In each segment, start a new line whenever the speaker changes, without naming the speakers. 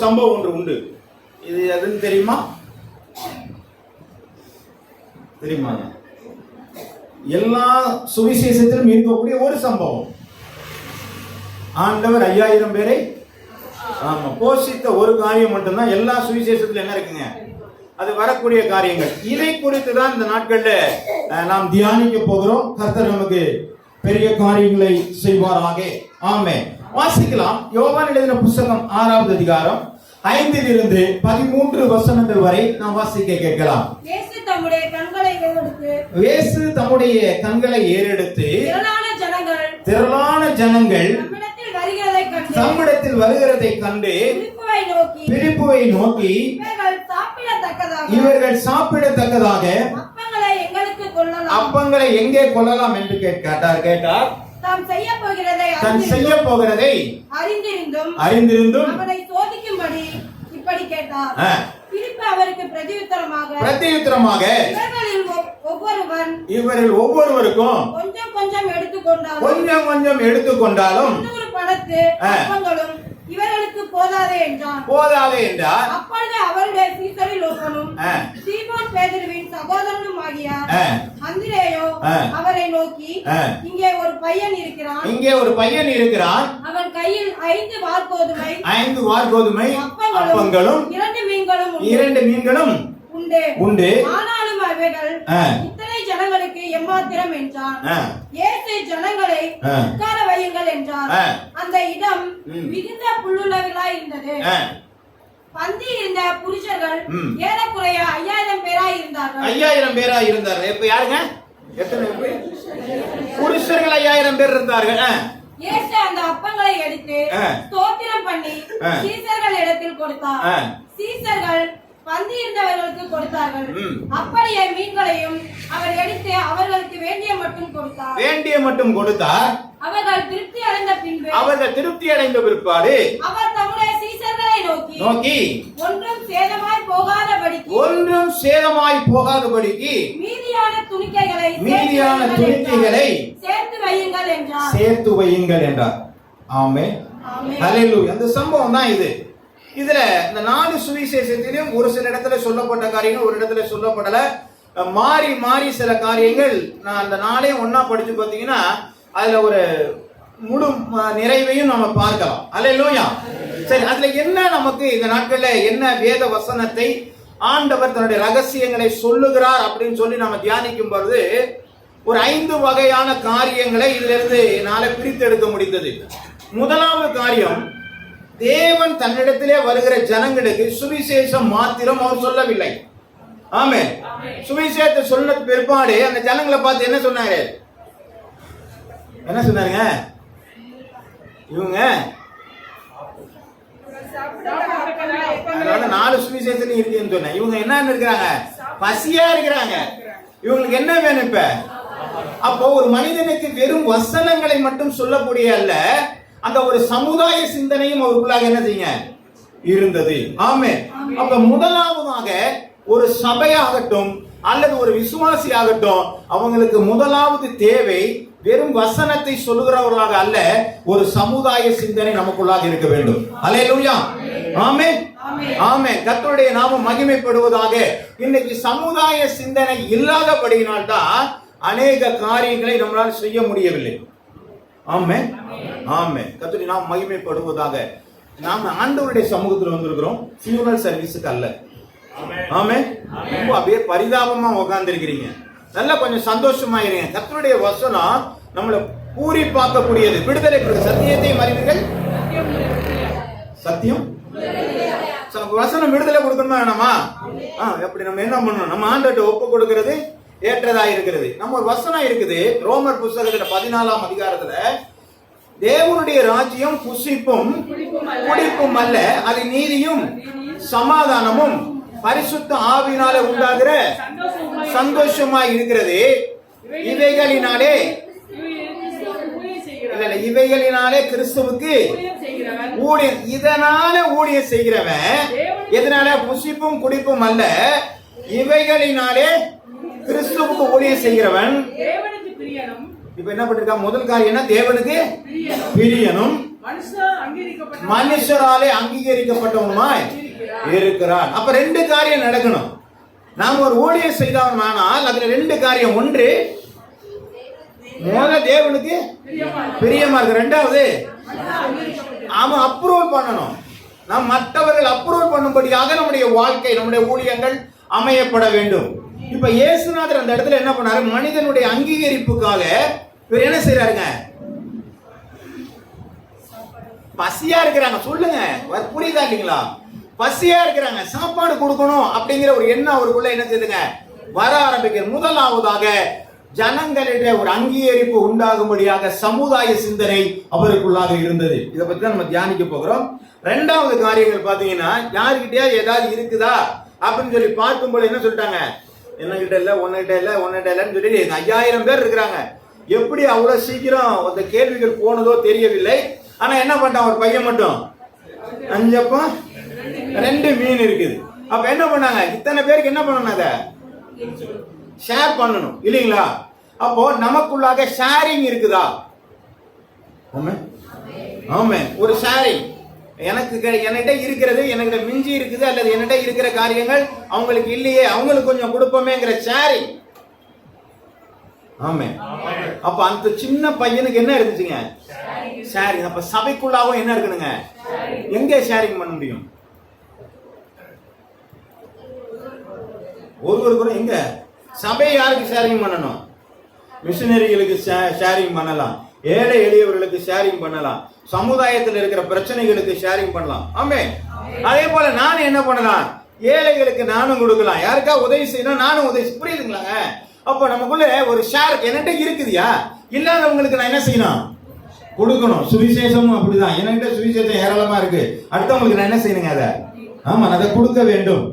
சம்பவம் ஒன்று உண்டு. இது எதுன்னு தெரியுமா? தெரியுமாங்க? எல்லா சுவிசேஷத்திலும் இருக்கக்கூடிய ஒரு சம்பவம். ஆண்டவர் 5000 பேரை போஷித்த ஒரு காரியம் மட்டும்தான் எல்லா சுவிசேஷத்துல என்ன இருக்குங்க, அது வரக்கூடிய காரியங்கள். இதை குறித்து தான் இந்த நாட்கள்ல நாம் தியானிக்க போகிறோம். கர்த்தர் நமக்கு பெரிய காரியங்களை செய்வாராக. ஆமென். வாசிக்கலாம். யோவான் எழுதின புத்தகம் 6வது அதிகாரம் 5 13 வசனங்கள் வரை நாம் வாசிக்க கேட்கலாம்.
இயேசு தம்முடைய கண்களை ஏறெடுத்து திரளான ஜனங்கள் தம்மிடத்தில் வருகிறதை கண்டு பிலிப்புவை நோக்கி இவர்கள் சாப்பிடத்தக்கதாக அப்பங்களை எங்கே கொள்ளலாம் என்று கேட்டார். தான் செய்ய போகிறதை அறிந்திருந்தும் அவனை சோதிக்கும்படி இப்படி கேட்டார். பிலிப்பு அவருக்கு பிரதியுத்தரமாக இவரில் ஒவ்வொருவருக்கும் கொஞ்சம் கொஞ்சம் எடுத்துக்கொண்டாலும் இவர்களுக்கு போதாதே என்றார். அப்பொழுது அவருடைய சீசரில் ஒருவனும் சீமோன் பேதுருவின் சகோதரனும் ஆகிய அந்திரேயோ அவரை நோக்கி, இங்கே ஒரு பையன் இருக்கிறான். அவன் கையில் 5 வார்கோதுமை அப்பங்களும் 2 மீன்களும் உண்டு. ஆனாலும் அவைகள் இத்தனை ஜனங்களுக்கு எம்மாத்திரம் என்றான். இயேசு ஜனங்களை உட்கார வையுங்கள் என்றார். அந்த இடம் மிகுந்த புல்லுள்ளவர்களாய் இருந்தது. பந்தி இருந்த புருஷர்கள் ஏறக்குறைய 5000 பேராய் இருந்தார்கள். இப்ப யாருங்க? எத்தனை புருஷர்கள்? 5000 பேர் இருந்தார்கள். இயேசு அந்த அப்பங்களை எடுத்து ஸ்தோத்திரம் பண்ணி சீசர்கள் இடத்தில் கொடுத்தார். சீசர்கள் பந்தி இருந்தவர்களுக்கு கொடுத்தார்கள். அப்படியே மீன்களையும் அவர் எடுத்து அவர்களுக்கு வேண்டிய மட்டும் கொடுத்தார். அவர்கள் திருப்தி அடைந்த பிற்பாடு அவர் தம்முடைய சீசர்களை நோக்கி ஒன்றும் சேதமாய் போகாதபடிக்கு மீதியான துணிக்கைகளை சேர்த்து வையுங்கள் என்றார். ஆமென். ஹல்லேலூயா. அந்த சம்பவம் தான் இது. இதுல இந்த 4 சுவிசேஷத்திலும் ஒரு சில இடத்துல சொல்லப்பட்ட காரியங்கள், ஒரு இடத்துல சொல்லப்படல. மாறி சில காரியங்கள் நான் அந்த 4ஐயும் ஒன்னா படிச்சு பார்த்தீங்கன்னா அதுல ஒரு முழு நிறைவையும் நம்ம பார்க்கலாம். அல்லேலூயா. சரி, அதுல என்ன நமக்கு இந்த நாட்கள்ல என்ன வேத வசனத்தை ஆண்டவர் தன்னுடைய ரகசியங்களை சொல்லுகிறார் அப்படின்னு சொல்லி நம்ம தியானிக்கும் பொழுது ஒரு 5 வகையான காரியங்களை இதுல இருந்து நாளை பிரித்து எடுக்க முடிந்தது. முதலாவது காரியம், தேவன் தன்னிடத்திலே வருகிற ஜனங்களுக்கு சுவிசேஷம் மாத்திரம் அவர் சொல்லவில்லை. ஆமென். சுவிசேஷத்தை சொன்ன பிற்பாடு அந்த ஜனங்களை பார்த்து என்ன சொன்னாங்க? இவங்க 4 சுவிசேஷம் இருக்குன்னு சொன்ன இவங்க என்ன இருக்கிறாங்க? பசியா இருக்கிறாங்க. இவங்களுக்கு என்ன வேணும் இப்ப? அப்போ ஒரு மனிதனுக்கு வெறும் வசனங்களை மட்டும் சொல்லக்கூடிய அல்ல, அந்த ஒரு சமுதாய சிந்தனையும் அவருக்குள்ளாக என்ன செய்யுங்க இருந்தது. ஆமென். அப்ப முதலாவதாக ஒரு சபையாகட்டும் அல்லது ஒரு விசுவாசி ஆகட்டும், அவங்களுக்கு முதலாவது தேவை வெறும் வசனத்தை சொல்லுகிறவர்களாக அல்ல, ஒரு சமுதாய சிந்தனை நமக்குள்ளாக இருக்க வேண்டும். அல்லேலூயா. ஆமென். ஆமென். கர்த்தருடைய நாமம் மகிமைப்படுவதாக. இன்னைக்கு சமுதாய சிந்தனை இல்லாதபடியினால்தான் அநேக காரியங்களை நம்மளால் செய்ய முடியவில்லை. ஆமென். ஆமென். கர்த்தருடைய நாமம் மகிமைப்படுவதாக. நாம ஆண்டவருடைய சமூகத்தில் வந்திருக்கிறோம், ஃபியூனரல் சர்வீஸுக்கு அல்ல. ஆமென். ரொம்ப அப்படியே பரிதாபமா உட்கார்ந்து இருக்கிறீங்க. நல்லா கொஞ்சம் சந்தோஷமா இருங்க. கர்த்தருடைய வசனம் நம்மளை பூரிப்பாக்கக்கூடியது. விடுதலை சத்தியத்தை அறிவீர்கள், சத்தியம் வசனம் விடுதலை கொடுக்கணுமா வேணாமா? எப்படி நம்ம என்ன பண்ணணும்? நம்ம ஆண்டவர்கிட்ட ஒப்பு கொடுக்கிறது ஏற்றதா இருக்கிறது. நம்ம ஒரு வசனம் இருக்குது ரோமர் புத்தகத்துல 14ஆம் அதிகாரத்துல, தேவனுடைய ராஜ்யம் புசிப்பும் குடிப்பும் அல்ல, அது நீதியும் சமாதானமும் பரிசுத்த ஆவியினாலே உண்டாகிற சந்தோஷமாய் இருக்கிறது. இவைகளினாலே கிறிஸ்துவுக்கு ஊழியம், இதனால ஊழியம் செய்கிறவன். எதனால? புசிப்பும் குடிப்பும் அல்ல, இவைகளினாலே கிறிஸ்துவுக்கு ஊழியம் செய்கிறவன். இப்ப என்ன பண்ணிருக்கா? முதல் காரியம் என்ன? தேவனுக்கு பிரியனும்.
மனுஷராலே அங்கீகரிக்கப்பட்டவனுமாய் இருக்கிறான். அப்ப ரெண்டு காரியம் நடக்கணும். நாம் ஒரு ஊழியம் செய்தவனால் அதுல ரெண்டு காரியம். ஒன்று, முதல்ல தேவனுக்கு பிரியமா இருக்கு. ரெண்டாவது, அவன் அப்ரூவல் பண்ணணும். நாம் மற்றவர்கள் அப்ரூவல் பண்ணும்படியாக நம்முடைய வாழ்க்கை, நம்முடைய ஊழியங்கள் அமையப்பட வேண்டும். இப்ப இயேசுநாதர் அந்த இடத்துல என்ன பண்ணாரு? மனிதனுடைய அங்கீகரிப்புக்காக இவர் என்ன செய்யறாருங்க? பசியா இருக்கிறாங்க. சொல்லுங்க, புரியுதா இல்லைங்களா? பசியா இருக்கிறாங்க, சாப்பாடு கொடுக்கணும் அப்படிங்கிற ஒரு எண்ணம் அவருக்குள்ள என்ன செய்யுதுங்க? வர ஆரம்பிக்கிற. முதலாவதாக ஜனங்களிட ஒரு அங்கீகரிப்பு உண்டாகும்படியாக சமுதாய சிந்தனை அவருக்குள்ளாக இருந்தது. இதை பத்தி தான் நம்ம தியானிக்க போகிறோம். ரெண்டாவது காரியங்கள் பாத்தீங்கன்னா, யாருக்கிட்டயா ஏதாவது இருக்குதா அப்படின்னு சொல்லி பார்க்கும்போது என்ன சொல்லிட்டாங்க? என்னகிட்ட இல்ல, உன்கிட்ட இல்ல, உன்கிட்ட இல்லன்னு சொல்லி 5000 பேர் இருக்கிறாங்க. எப்படி அவ்வளவு சீக்கிரம் அந்த கேள்விகள் போனதோ தெரியவில்லை. ஆனா என்ன பண்ணிட்டான்? ஒரு பையன் மட்டும் 5 அப்பம் 2 மீன் இருக்குது. அப்ப என்ன பண்ணாங்க? இத்தனை பேருக்கு என்ன பண்ணாங்க? ஷேர் பண்ணணும் இல்லைங்களா? அப்போ நமக்குள்ளாக ஷேரிங் இருக்குதா? ஆமே, ஒரு ஷேரிங். என்கிட்ட இருக்கிறது, என்கிட்ட மிஞ்சி இருக்குது, அல்லது என்கிட்ட இருக்கிற காரியங்கள் அவங்களுக்கு இல்லையே, அவங்களுக்கு கொஞ்சம் கொடுப்போமேங்கிற ஷேரிங். ஆமே. அப்ப அந்த சின்ன பையனுக்கு என்ன இருந்துச்சுங்க? ஷேரிங். அப்ப சபைக்குள்ளாவும் என்ன இருக்கணுங்க? எங்க ஷேரிங் பண்ண முடியும்? ஒருவருக்கு எங்க? சபை யாருக்கு ஷேரிங் பண்ணணும்? மிஷனரிகளுக்கு ஷேரிங் பண்ணலாம், ஏழை எளியவர்களுக்கு ஷேரிங் பண்ணலாம், சமுதாயத்தில் இருக்கிற பிரச்சனைகளுக்கு ஷேரிங் பண்ணலாம். ஆமே. அதே போல நானும் என்ன பண்ணலாம்? ஏழைகளுக்கு நானும் கொடுக்கலாம். யாருக்கா உதவி செய்யணும், நானும் உதவி. புரியுதுங்களாங்க? அப்ப நமக்குள்ள ஒரு ஷேர் என்கிட்ட இருக்குதுயா, இல்லாதவங்களுக்கு நான் என்ன செய்யணும்? கொடுக்கணும். சுவிசேஷமும் அப்படிதான். என்கிட்ட சுவிசேஷம் ஏராளமா இருக்கு, அடுத்தவங்களுக்கு நான் என்ன செய்யணுங்க? அதை ஆமா, அதை கொடுக்க வேண்டும்.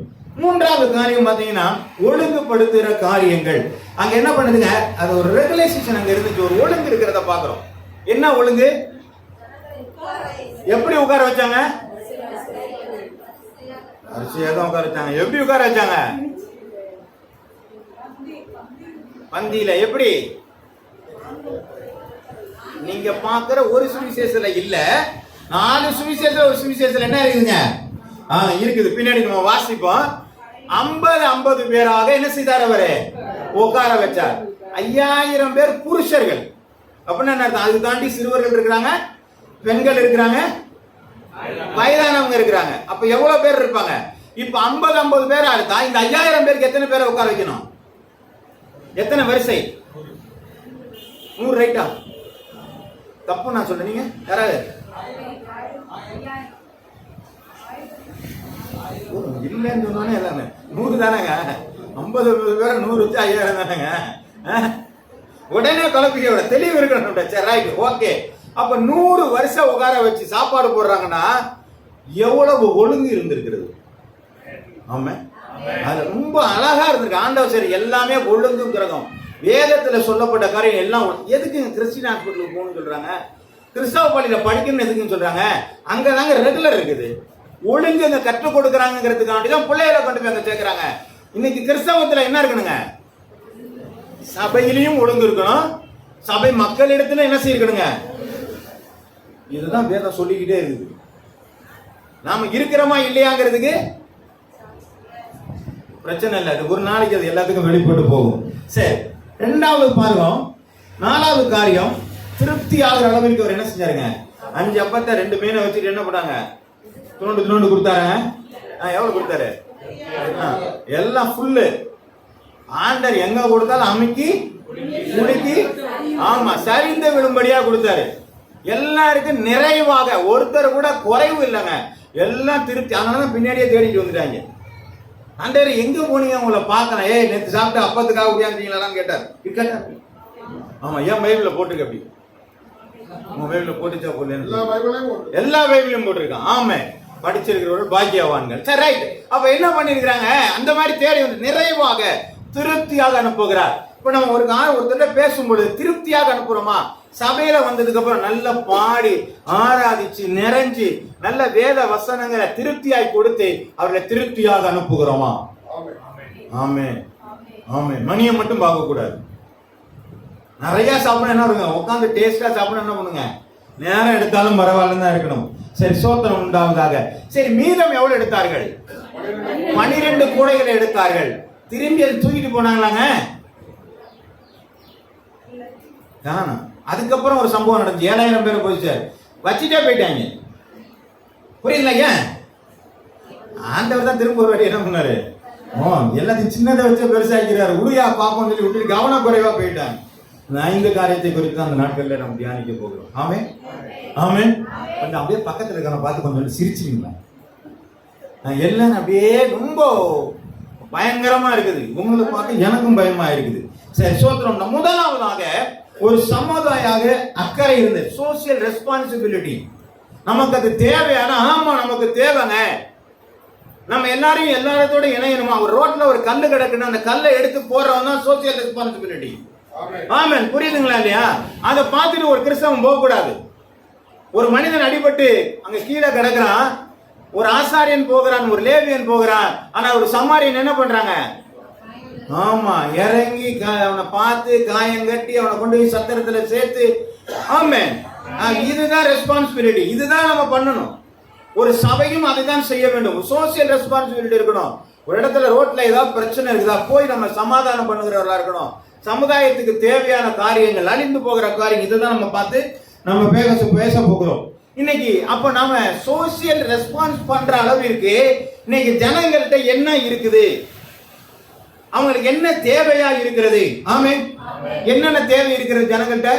மூன்றாவது காரியம் பாத்தீங்கன்னா, ஒழுங்குபடுத்துகிற காரியங்கள். அங்க என்ன பண்ணுதுங்க? அது ஒரு ரெகுலேஷன் அங்க இருந்துச்சு, ஒரு ஒழுங்கு இருக்கிறத பாக்குறோம். என்ன ஒழுங்கு? எப்படி உட்கார வச்சாங்க? அரிசியா தான் உட்கார வச்சாங்க. எப்படி உட்கார வச்சாங்க? பந்தியில. எப்படி? நீங்க பாக்குற ஒரு சுவிசேஷத்துல இல்ல, 4 சுவிசேஷம். ஒரு சுவிசேஷத்துல என்ன இருக்குதுங்க? இருக்குது, பின்னாடி நம்ம வாசிப்போம். 50 பேராக என்ன செய்தார்? அவரு உட்கார வச்சார். 5000 பேர் புருஷர்கள். அப்படின்னா என்ன அர்த்தம்? அது தாண்டி சிறுவர்கள் இருக்கிறாங்க, பெண்கள் இருக்கிறாங்க, வயதானவங்க இருக்கிறாங்க. அப்ப எவ்வளவு பேர் இருப்பாங்க? இப்ப 50 பேரா இருக்கா? இந்த 5000 பேருக்கு எத்தனை பேரை உட்கார வைக்கணும்? எத்தனை வரிசை? 100. ரைட்டா? தப்பு நான் சொல்றேன், நீங்க யாராவது இல்லைன்னு சொன்னோன்னே எல்லாமே 100 தானேங்க. 50 பேரை 100 வச்சு 5000 தானேங்க. உடனே குழப்பிக்க தெளிவு இருக்கணும். சரி, ரைட், ஓகே. அப்ப 100 வருஷம் உட்கார வச்சு சாப்பாடு போடுறாங்கன்னா எவ்வளவு ஒழுங்கு இருந்திருக்கிறது. ஆமா, அது ரொம்ப அழகா இருந்திருக்கு. ஆண்டவர் சரி, எல்லாமே ஒழுங்கும் கிரகம். வேதத்துல சொல்லப்பட்ட காரியம் எல்லாம். எதுக்கு கிறிஸ்டின் ஹாஸ்பிட்டலுக்கு போகணும்னு சொல்றாங்க? கிறிஸ்தவ பள்ளியில படிக்கணும்னு எதுக்குன்னு சொல்றாங்க? அங்கதாங்க ரெகுலர் இருக்குது. ஒழுங்கு அங்க கற்றுக் கொடுக்கறாங்கிறதுக்காண்டிதான் பிள்ளைகளை கொண்டு போய் அங்க சேர்க்கிறாங்க. இன்னைக்கு கிறிஸ்தவத்துல என்ன இருக்கணுங்க? சபையிலையும் ஒழுங்கு இருக்கணும், சபை மக்களிடத்துல என்ன செய்யணுங்க? இதுதான் வேதம் சொல்லிக்கிட்டே இருக்குது. நாம இருக்கிறோமா இல்லையாங்கிறதுக்கு பிரச்சனை இல்லை. அது ஒரு நாளைக்கு அது எல்லாத்துக்கும் வெளிப்பட்டு போகும். சரி, ரெண்டாவது பாருங்க. 4வது காரியம், திருப்தி ஆகிற அளவுக்கு அவர் என்ன செஞ்சாருங்க? 5 அப்பத்தை 2 மீனை வச்சுட்டு என்ன பண்ணாங்க? துணோண்டு கொடுத்தாருங்க. எவ்வளவு கொடுத்தாரு? எல்லாம் ஃபுல்லு. ஆண்டர் எங்க கொடுத்தாலும் அமுக்கி குடுக்கி, ஆமா, சரிந்து விழும்படியா கொடுத்தாரு. எல்லாருக்கும் நிறைவாக, ஒருத்தர் கூட குறைவு இல்லைங்க, எல்லாம் திருப்தி. அதனாலதான் பின்னாடியே தேடிட்டு வந்துட்டாங்க. ஆண்டவர் எங்க போனீங்க? உங்களை பார்க்கறேன். நேற்று சாப்பிட்டு அப்பத்துக்காக உடையாந்தீங்களான்னு கேட்டார். ஆமா, ஏன் பைபிள்ல போட்டுருக்கு? அப்படி உங்க பைபிள்ல போட்டுச்சா? போல எல்லா பைபிளையும் போட்டிருக்கான். ஆமா, படிச்சிருக்கிறவர்கள் பாக்கியவான்கள். சரி, ரைட். அப்ப என்ன பண்ணிருக்கிறாங்க? அந்த மாதிரி தேடி வந்து நிறைவாக திருப்தியாக அனுப்புகிறார். இப்ப நம்ம ஒருத்தர பேசும்பொழுது திருப்தியாக அனுப்புறோமா? சபையில வந்ததுக்கு அப்புறம் நல்ல பாடி ஆராதிச்சு நிறைஞ்சு நல்ல வேத வசனங்களை திருப்தியாய் கொடுத்து அவர்களை திருப்தியாக அனுப்புகிறோமா? ஆமே, ஆமே. மணியை மட்டும் பார்க்க கூடாது. நிறைய சாப்பிட என்ன பண்ணுங்க? உட்காந்து டேஸ்டா சாப்பிட என்ன பண்ணுங்க? நேரம் எடுத்தாலும் பரவாயில்லன்னு தான் இருக்கணும். சரி, சோத்திரம் உண்டாவதாக. சரி, மீதம் எவ்வளவு எடுத்தார்கள்? 12 கூடைகளை எடுத்தார்கள். திரும்பி அதை தூக்கிட்டு போனாங்களாங்க? காணோம். அதுக்கப்புறம் ஒரு சம்பவம் நடந்துச்சு. 7000 பேர் போயிடுச்சு, வச்சுட்டே போயிட்டாங்க. புரியுதுங்களா? ஏன் ஆண்டவர் தான் திரும்ப ஒரு வாட்டி என்ன பண்ணாரு? எல்லாத்தையும் சின்னதை வச்சு பெருசாக்கிறாரு. உருயா பாப்போம் சொல்லி விட்டு கவனக்குறைவா போயிட்டாங்க. இந்த 5 காரியத்தை குறித்து அந்த நாட்கள்ல நம்ம தியானிக்க போகிறோம். ஆமென், ஆமென். கொஞ்சம் அப்படியே பக்கத்துல இருக்க பார்த்து கொஞ்சம் சிரிச்சுங்களா? எல்லாம் அப்படியே ரொம்ப பயங்கரமா இருக்குது. உங்களுக்கு பார்க்க எனக்கும் பயமா இருக்குது. சரி, சோத்திரம். முதலாவதாக ஒரு சமுதாயாக அக்கறை இருந்தது. Social responsibility. நமக்கு அது தேவையான, ஆமா நமக்கு தேவைங்க. நம்ம எல்லாரையும் எல்லாரோட இணையணுமா? ஒரு ரோட்ல ஒரு கல்லு கிடக்குன்னு அந்த கல்லை எடுத்து போறவன் தான் சோசியல் ரெஸ்பான்சிபிலிட்டி. ஆமென். புரியுதுங்களா இல்லையா? அதை பார்த்துட்டு ஒரு கிறிஸ்தவன் போக கூடாது. ஒரு மனிதன் அடிபட்டு அங்க கீழே கிடக்குறான், ஒரு ஆசாரியன் போகிறான், ஒரு லேவியன் போகிறான். ஆனா ஒரு சமாரியன் என்ன பண்றாங்க? ஆமா, இறங்கி அவனை பார்த்து காயம் கட்டி அவனை கொண்டு போய் சத்திரத்துல சேர்த்து. ஆமென். இதுதான் ரெஸ்பான்சிபிலிட்டி. இதுதான் நம்ம பண்ணணும். ஒரு சபையும் அதுதான் செய்ய வேண்டும். சோசியல் ரெஸ்பான்சிபிலிட்டி இருக்கணும். ஒரு இடத்துல ரோட்ல ஏதாவது பிரச்சனை இருக்குதா, போய் நம்ம சமாதானம் பண்ணுகிறவர்களா இருக்கணும். சமுதாயத்துக்கு தேவையான காரியங்கள், அழிந்து போகிற காரியம், இதுதான் நம்ம பார்த்து நம்ம பேச போகிறோம் இன்னைக்கு. அப்ப நாம சோசியல் ரெஸ்பான்ஸ் பண்ற அளவிற்கு இன்னைக்கு ஜனங்கள்கிட்ட என்ன இருக்குது, அவங்களுக்கு என்ன தேவையா இருக்கிறது? ஆமென். என்னென்ன தேவை இருக்கிறது ஜனங்கள்கிட்ட?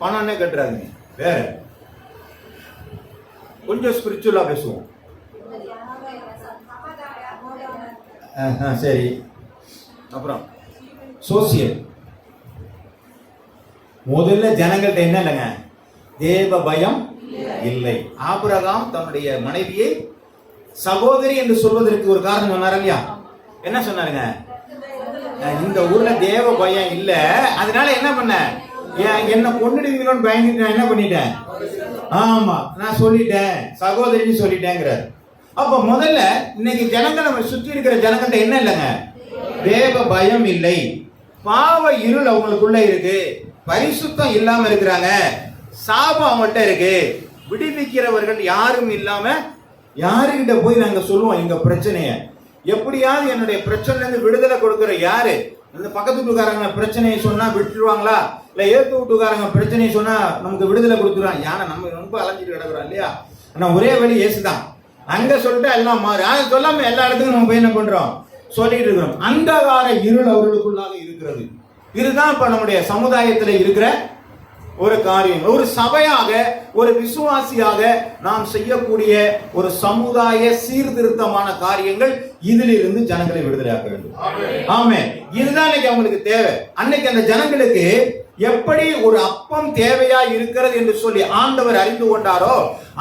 பணம்னே கட்டுறாங்க. வேற கொஞ்சம் ஸ்பிரிச்சுவலா பேசுவோம். சரி, அப்புறம் சோசியல். முதல்ல ஜனங்கள்ட்ட என்ன இல்லைங்க? தேவ பயம் இல்லை. ஆபிரகாம் தன்னுடைய மனைவியை சகோதரி என்று சொல்வதற்கு ஒரு காரணம் சொன்னார் இல்லையா? என்ன சொன்னாருங்க? இந்த ஊர்ல தேவ பயம் இல்ல, அதனால என்ன பண்ண, என்ன கொன்னுடுவீங்களோன்னு பயந்துட்டு நான் என்ன பண்ணிட்டேன்? ஆமா, நான் சொல்லிட்டேன், சகோதரின்னு சொல்லிட்டேங்கிறார். அப்ப முதல்ல இன்னைக்கு ஜனங்கள், நம்ம சுற்றி இருக்கிற ஜனங்கள்ட்ட என்ன இல்லைங்க? தேவ பயம் இல்லை. பாவ இருள் அவங்களுக்குள்ள இருக்கு. பரிசுத்தம் இல்லாம இருக்கிறாங்க. சாபம் அவங்கள்ட்ட இருக்கு. விடுவிக்கிறவர்கள் யாரும் இல்லாம யாருகிட்ட போய் நாங்க சொல்லுவோம் எங்க பிரச்சனைய? எப்படியாவது என்னுடைய பிரச்சனைல இருந்து விடுதலை கொடுக்கிற யாரு? இந்த பக்கத்து வீட்டுக்காரங்க பிரச்சனையை சொன்னா விட்டுருவாங்களா? இல்ல ஏத்து வீட்டுக்காரங்க பிரச்சனையை சொன்னா நமக்கு விடுதலை கொடுத்துருவாங்க. யானை நம்ம ரொம்ப அலைஞ்சிட்டு கிடக்குறோம் இல்லையா? ஆனா ஒரே வழி இயேசுதான். அங்க சொல்லிட்டு எல்லாம் மாறு. அதை சொல்லாம எல்லா இடத்துக்கும் நம்ம போய் என்ன பண்றோம்? சொல்லிட்டு இருக்கிறோம். அந்தகார இருள் அவர்களுக்குள்ளாக இருக்கிறது. இதுதான் இப்ப நம்முடைய சமுதாயத்துல இருக்கிற ஒரு காரியம். ஒரு சபையாக, ஒரு விசுவாசியாக நாம் செய்யக்கூடிய ஒரு சமுதாய சீர்திருத்தமான காரியங்கள், இதிலிருந்து ஜனங்களை விடுதலையாக்க வேண்டும். ஆமென். இதுதான் இன்னைக்கு அவங்களுக்கு தேவை. அன்னைக்கு அந்த ஜனங்களுக்கு எப்படி ஒரு அப்பம் தேவையா இருக்கிறது என்று சொல்லி ஆண்டவர் அறிந்து கொண்டாரோ,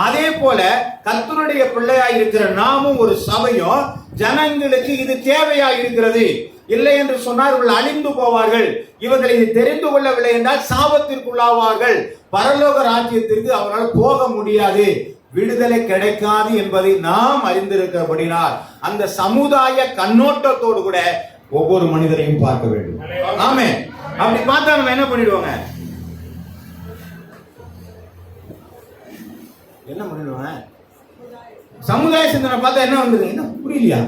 அதே போல கர்த்தருடைய பிள்ளையா இருக்கிற நாமும் ஒரு சபையும் ஜனங்களுக்கு இது தேவையா இருக்கிறது. இல்லை என்று சொன்னால் இவர்கள் அழிந்து போவார்கள். இவர்கள் இதை தெரிந்து கொள்ளவில்லை என்றால் சாபத்திற்குள்ளாவார்கள். பரலோக ராஜ்யத்திற்கு அவர்களால் போக முடியாது, விடுதலை கிடைக்காது என்பதை நாம் அறிந்திருக்கிறபடினால் அந்த சமுதாய கண்ணோட்டத்தோடு கூட ஒவ்வொரு மனிதரையும் பார்க்க வேண்டும். ஆமென். அப்படி பார்த்தா நம்ம என்ன பண்ணிடுவாங்க? என்ன பண்ணிடுவாங்க? சமுதாய சிந்தனை பார்த்தா என்ன வந்தது? என்ன புரியலையா?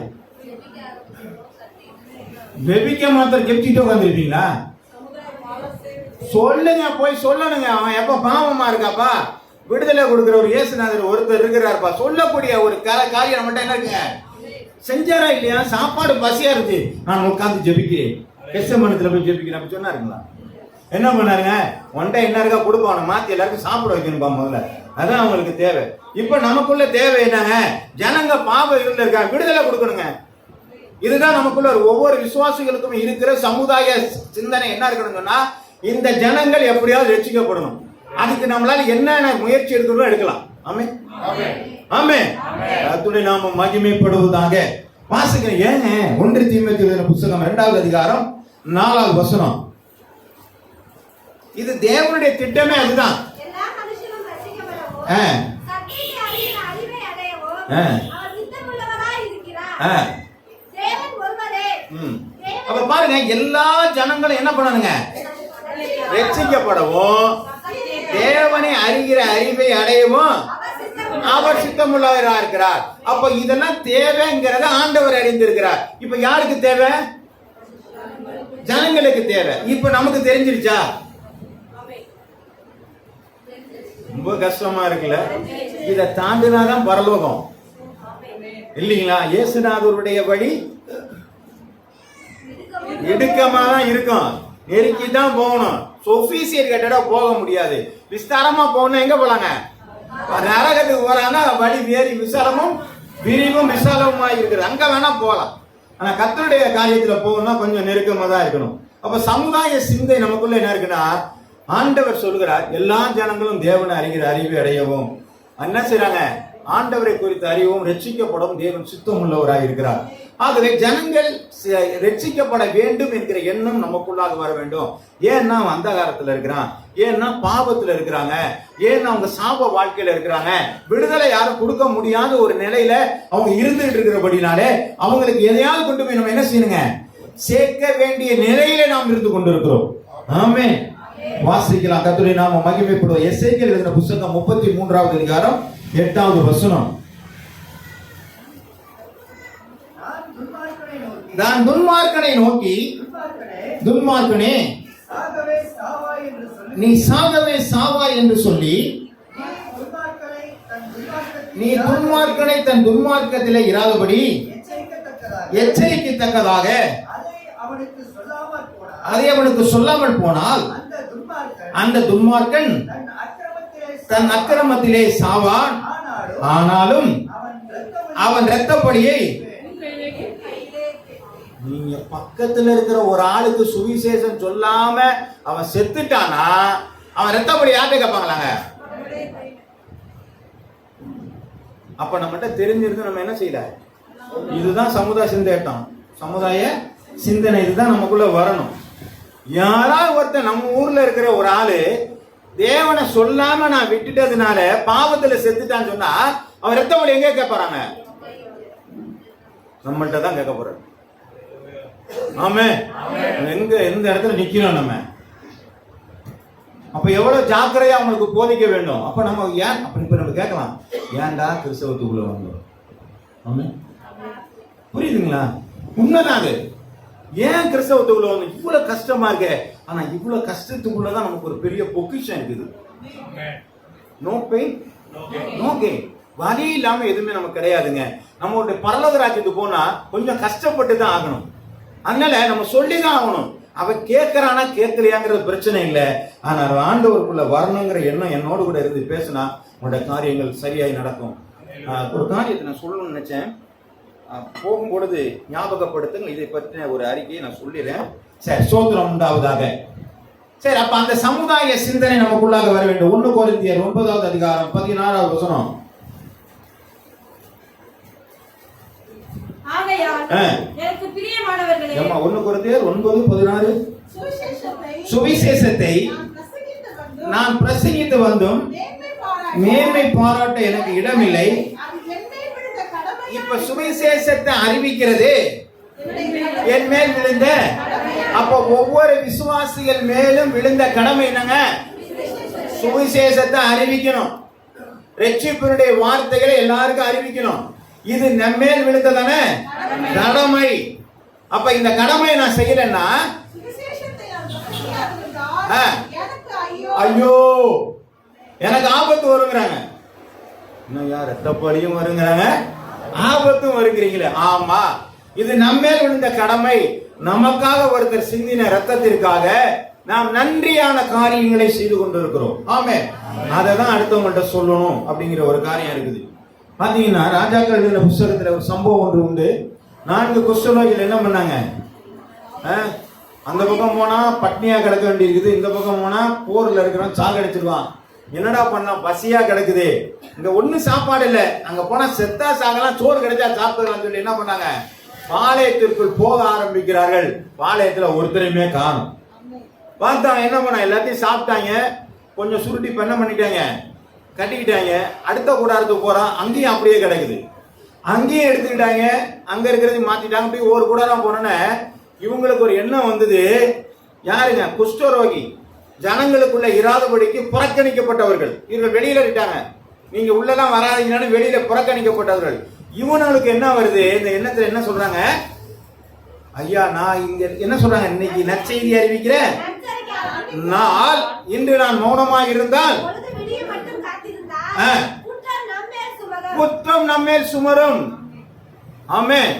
வெபிக்க மாத்திரம் கெப்டிட்டு உட்காந்துருப்பீங்களா? சொல்லுங்க, போய் சொல்லணுங்க. அவன் எப்ப பாவமா இருக்காப்பா, விடுதலை கொடுக்கிற ஒரு இயேசுநாதர் ஒருத்தர் இருக்கிறாருப்பா, சொல்லக்கூடிய ஒரு காரியம் மட்டும் என்ன இருக்குங்க? செஞ்சாரா இல்லையா? சாப்பாடு பசியா இருக்கு, நான் உட்காந்து ஜெபிக்கிறேன், கெஸ்டமனத்துல போய் ஜெபிக்கிறேன் அப்படி சொன்னாருங்களா? என்ன பண்ணாருங்க? ஒன்றை என்ன இருக்கா கொடுப்பான மாத்தி எல்லாருக்கும் சாப்பிட வைக்கணும்பா முதல்ல. அதான் அவங்களுக்கு தேவை. இப்ப நமக்குள்ள தேவை என்னங்க? ஜனங்க பாவ இருந்த இருக்காங்க, விடுதலை கொடுக்கணுங்க. இதுதான் நமக்குள்ள ஒவ்வொரு விசுவாசிகளுக்கும் இருக்கிற சமுதாய சிந்தனை. என்ன இருக்கணும்னா, இந்த ஜனங்கள் எப்படியாவது ரட்சிக்கப்படணும். அதுக்கு நம்மளால என்னென்ன முயற்சி எடுக்கணும் எடுக்கலாம். ஆமென், ஆமென். கர்த்தருடைய நாமம் மகிமைப்படுவதாக. வாசிக்கிறேன். ஏங்க 1 தீமோத்தேயு புத்தகம் 2வது அதிகாரம் 4வது வசனம். இது தேவனுடைய திட்டமே. அதுதான் அப்ப பாருங்க, எல்லா ஜனங்களும் என்ன பண்ணணுங்க? ரட்சிக்கப்படவும்
தேவனை அறிகிற அறிவை அடையவும் அவர் சித்தமுள்ளவரா இருக்கிறார். அப்ப இதெல்லாம் தேவைங்கிறத ஆண்டவர் அறிந்திருக்கிறார். இப்ப யாருக்கு தேவை? ஜனங்களுக்கு தேவை. இப்ப நமக்கு தெரிஞ்சிருச்சா? ரொம்ப கஷ்டமா இருக்குல்ல. இதை தாண்டினாதான் பரலோகம் இல்லைங்களா? இயேசுநாதருடைய வழி இடுக்கமா தான் இருக்கும், நெருக்கி தான் போகணும். சொபிசியர் கேட்டா போக முடியாது. விஸ்தாரமா போகணும். எங்க போலாங்க? நரகத்துக்கு போறாங்க. வழி வேறு விசாலமும் விரிவும் விசாலமுமா இருக்குது, அங்க வேணா போகலாம். ஆனா கர்த்தருடைய காரியத்துல போகணும்னா கொஞ்சம் நெருக்கமா தான் இருக்கணும். அப்ப சமுதாய சிந்தை நமக்குள்ள என்ன இருக்குன்னா, ஆண்டவர் சொல்கிறார் எல்லா ஜனங்களும் தேவனை அறிகிற அறிவை அடையவும் என்ன செய்றாங்க? ஆண்டவரை குறித்து அறிவும் ரட்சிக்கப்படும் தேவன் சித்தம் உள்ளவராக இருக்கிறார். ஆகவே ஜனங்கள் ரட்சிக்கப்பட வேண்டும் என்கிற எண்ணம் நமக்குள்ளாக வர வேண்டும். ஏன்னா அவன் அந்தகாரத்துல இருக்கிறான், ஏன்னா பாவத்துல இருக்கிறாங்க, ஏன்னா அவங்க சாப வாழ்க்கையில இருக்கிறாங்க, விடுதலை யாரும் கொடுக்க முடியாத ஒரு நிலையில அவங்க இருந்துட்டு இருக்கிறபடினாலே அவங்களுக்கு எதையாவது கொண்டு போய் நம்ம என்ன செய்யணுங்க? சேர்க்க வேண்டிய நிலையில நாம் இருந்து கொண்டிருக்கிறோம். ஆமென். வாசிக்கலாம். கர்த்தருடைய நாமம் மகிமைப்படுவோம். எசேக்கியேல் எழுதின புத்தகம் 33வது அதிகாரம் 8வது வசனம். நான் துன்மார்க்கனை நோக்கி, துன்மார்க்கனே நீ சாகவே சாவாய் என்று சொல்லி, நீ துன்மார்க்கனை தன் துன்மார்க்கத்திலே இராதபடி எச்சரிக்கத்தக்கதாக அதை அவனுக்கு சொல்லாமல் போனால் அந்த துன்மார்க்கன் தன் அக்கிரமத்திலே சாவான், ஆனாலும் அவன் இரத்தப்படியை. நீங்க பக்கத்துல இருக்கிற ஒரு ஆளுக்கு சுவிசேஷம் சொல்லாம அவன் செத்துட்டானா அவன் இரத்தப்படி யார்கிட்ட கேட்பாங்களாங்க? அப்ப நம்மகிட்ட தெரிஞ்சிருந்து நம்ம என்ன செய்யல? இதுதான் சமுதாய சிந்தேட்டம், சமுதாய சிந்தனை. இதுதான் நமக்குள்ள வரணும். யாராவது ஒருத்தர் நம்ம ஊர்ல இருக்கிற ஒரு ஆளு தேவனை சொல்லாம நான் விட்டுட்டதுனால பாவத்துல செத்துட்டான்னு சொன்னா அவன் இரத்தப்படி எங்க கேட்பாராங்க? நம்மள்ட்ட தான் கேட்க போறாரு. ஆமே. எங்க எந்த இடத்துல நிக்கிறோம் நம்ம? அப்ப எவ்வளவு ஜாக்கிரதையா அவங்களுக்கு போதிக்க வேண்டும். அப்ப நம்ம ஏன் அப்ப நம்ம கேட்கலாம், ஏன்டா கிறிஸ்தவத்துக்குள்ள வந்தோம்? ஆமே. புரியுதுங்களா? உண்மைதான். ஏன் கிறிஸ்தவத்துக்குள்ள வந்து இவ்வளவு கஷ்டமா இருக்கு? ஆனா இவ்வளவு கஷ்டத்துக்குள்ளதான் நமக்கு ஒரு பெரிய பொக்கிஷம் இருக்குது. No pain no gain. வலி இல்லாம எதுவுமே நமக்கு கிடையாதுங்க. நம்மளுடைய பரலோக ராஜ்யத்துக்கு போனா கொஞ்சம் கஷ்டப்பட்டு தான் ஆகணும். அதனால நம்ம சொல்லிதான் ஆகணும். அவன் கேட்கறானா கேட்கலையாங்கிறது பிரச்சனை இல்லை. ஆனா ஆண்டவருக்குள்ள வரணுங்கிற எண்ணம் என்னோடு கூட இருந்து பேசினா உன்னோட காரியங்கள் சரியாய் நடக்கும். ஒரு காரியத்தை நான் சொல்லணும்னு நினைச்சேன், போகும்பொழுது ஞாபகப்படுத்துங்க. இதை பற்றின ஒரு அறிக்கையை நான் சொல்லிடுறேன். சரி, சோத்திரம் உண்டாவதாக. சரி, அப்ப அந்த சமுதாய சிந்தனை நமக்குள்ளாக வர வேண்டும். 1 கொரிந்தியர் 9வது அதிகாரம் 16வது வசனம்.
எனக்கு பிரியமானவர்களே,
1 கொரிந்தியர் 9:16 சுவிசேஷத்தை நான் பிரசங்கித்து வந்தும் மேன்மை பாராட்ட எனக்கு இடமில்லை. இப்ப சுவிசேஷத்தை அறிவிக்கிறது என் மேல் விழுந்த, அப்ப ஒவ்வொரு விசுவாசிகள் மேலும் விழுந்த கடமை என்னங்க? சுவிசேஷத்தை அறிவிக்கணும். ரட்சிப்பினுடைய வார்த்தைகளை எல்லாருக்கும் அறிவிக்கணும். இது நம்மேல் விழுந்ததான கடமை. அப்ப இந்த கடமையை நான் செய்யலன்னா ஐயோ எனக்கு ஆபத்து வருங்கிறாங்க. இன்னும் யார் ரத்தப்படியும் வருங்கிறாங்க, ஆபத்தும் வருகிறீங்களே. ஆமா, இது நம்மேல் விழுந்த கடமை. நமக்காக ஒருத்தர் சிந்தின ரத்தத்திற்காக நாம் நன்றியான காரியங்களை செய்து கொண்டிருக்கிறோம். ஆமே, அதை தான் அடுத்தவங்கள்ட்ட சொல்லணும் அப்படிங்கிற ஒரு காரியம் இருக்குது. பாத்தீங்கன்னா ராஜாக்கள் எழுதின புத்தகத்துல ஒரு சம்பவம் ஒன்று உண்டு. 4 குஷ்டரோகிகள் என்ன பண்ணாங்க? அந்த பக்கம் போனா பட்னியா கிடக்க வேண்டியிருக்குது, இந்த பக்கம் போனா போர்ல இருக்கிறோம் சாகடிச்சிருவான். என்னடா பண்ணா? பசியா கிடக்குது, இங்க ஒண்ணு சாப்பாடு இல்ல, அங்க போனா செத்தா சாகலாம், சோறு கிடைச்சா சாப்பிடலாம் சொல்லி என்ன பண்ணாங்க? பாளையத்திற்குள் போக ஆரம்பிக்கிறார்கள். பாளையத்துல ஒருத்தரையுமே காணும். பார்த்தாங்க, என்ன பண்ண? எல்லாத்தையும் சாப்பிட்டாங்க, கொஞ்சம் சுருட்டி என்ன பண்ணிட்டாங்க? கட்டிக்கிட்டாங்க. அடுத்த கூடாரத்துக்கு போறான், அங்கேயும் அப்படியே கிடக்குது. அங்கேயும் எடுத்துக்கிட்டாங்க, அங்க இருக்கிறது மாத்திட்டாங்க. போய் ஒரு கூடாரம் போனோன்னே இவங்களுக்கு ஒரு எண்ணம் வந்தது. யாருங்க? குஷ்டரோகி.
ஜனங்களுக்குள்ள இராதபடிக்கு புறக்கணிக்கப்பட்டவர்கள். இவர்கள் வெளியில இருக்காங்க. நீங்க உள்ளதான் வராதீங்கன்னு வெளியில புறக்கணிக்கப்பட்டவர்கள். இவனுக்கு என்ன வருது? இந்த எண்ணத்துல என்ன சொல்றாங்க? ஐயா, நான் இங்க என்ன சொல்றாங்க? இன்னைக்கு நற்செய்தி அறிவிக்கிறேன் நாள், இன்று நான் மௌனமாக இருந்தால் குற்றம் நம்மேல் சுமரும். ஆமென்.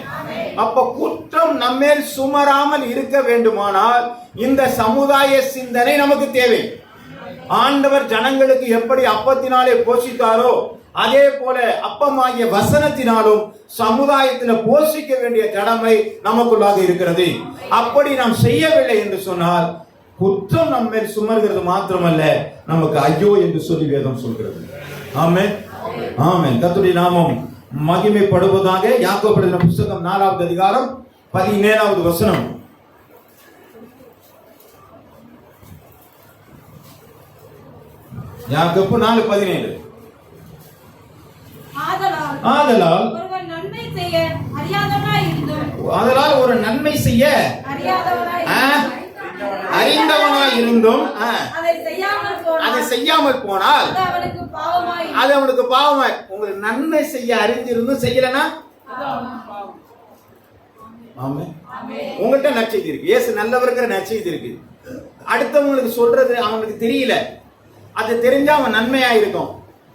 அப்ப குற்றம் நம்மேல் சுமராமல் இருக்க வேண்டுமானால் இந்த சமுதாய சிந்தனை நமக்கு தேவை. ஆண்டவர் ஜனங்களுக்கு எப்படி அப்பத்தினாலே போஷித்தாரோ அதே போல அப்பமாகிய வசனத்தினாலும் சமுதாயத்தில் போஷிக்க வேண்டிய கடமை நமக்குள்ளாக இருக்கிறது. அப்படி நாம் செய்யவில்லை என்று சொன்னால் குற்றம் நம்ம சுமர்கிறது மாத்திரமல்ல, நமக்கு ஐயோ என்று சொல்லி வேதம் சொல்கிறது. ஆமென், ஆமென். கர்த்தருடைய நாமம் மகிமைப்படுவதாக. யாக்கோபு எழுதின புத்தகம் 4வது அதிகாரம் 17வது வசனம். யாக்கோபு 4:17. ஆதலால்
ஒருவன் நன்மை செய்ய அறியாதவனாய் இருந்தும்,
ஆதலால் ஒரு நன்மை செய்ய அறிந்தவனாய் இருந்தும் அதை செய்யாமல் போனால் அது அவனுக்கு பாவமாய். உங்களுக்கு நன்மை செய்ய அறிந்திருந்தும் செய்யலனா உங்கள்கிட்ட நற்செய்தி இருக்கு. இயேசு நல்லவர்கிற நற்செய்தி இருக்கு. அடுத்தவங்களுக்கு சொல்றது அவனுக்கு தெரியல. அது தெரிஞ்சா அவன் நன்மையா இருக்கும்.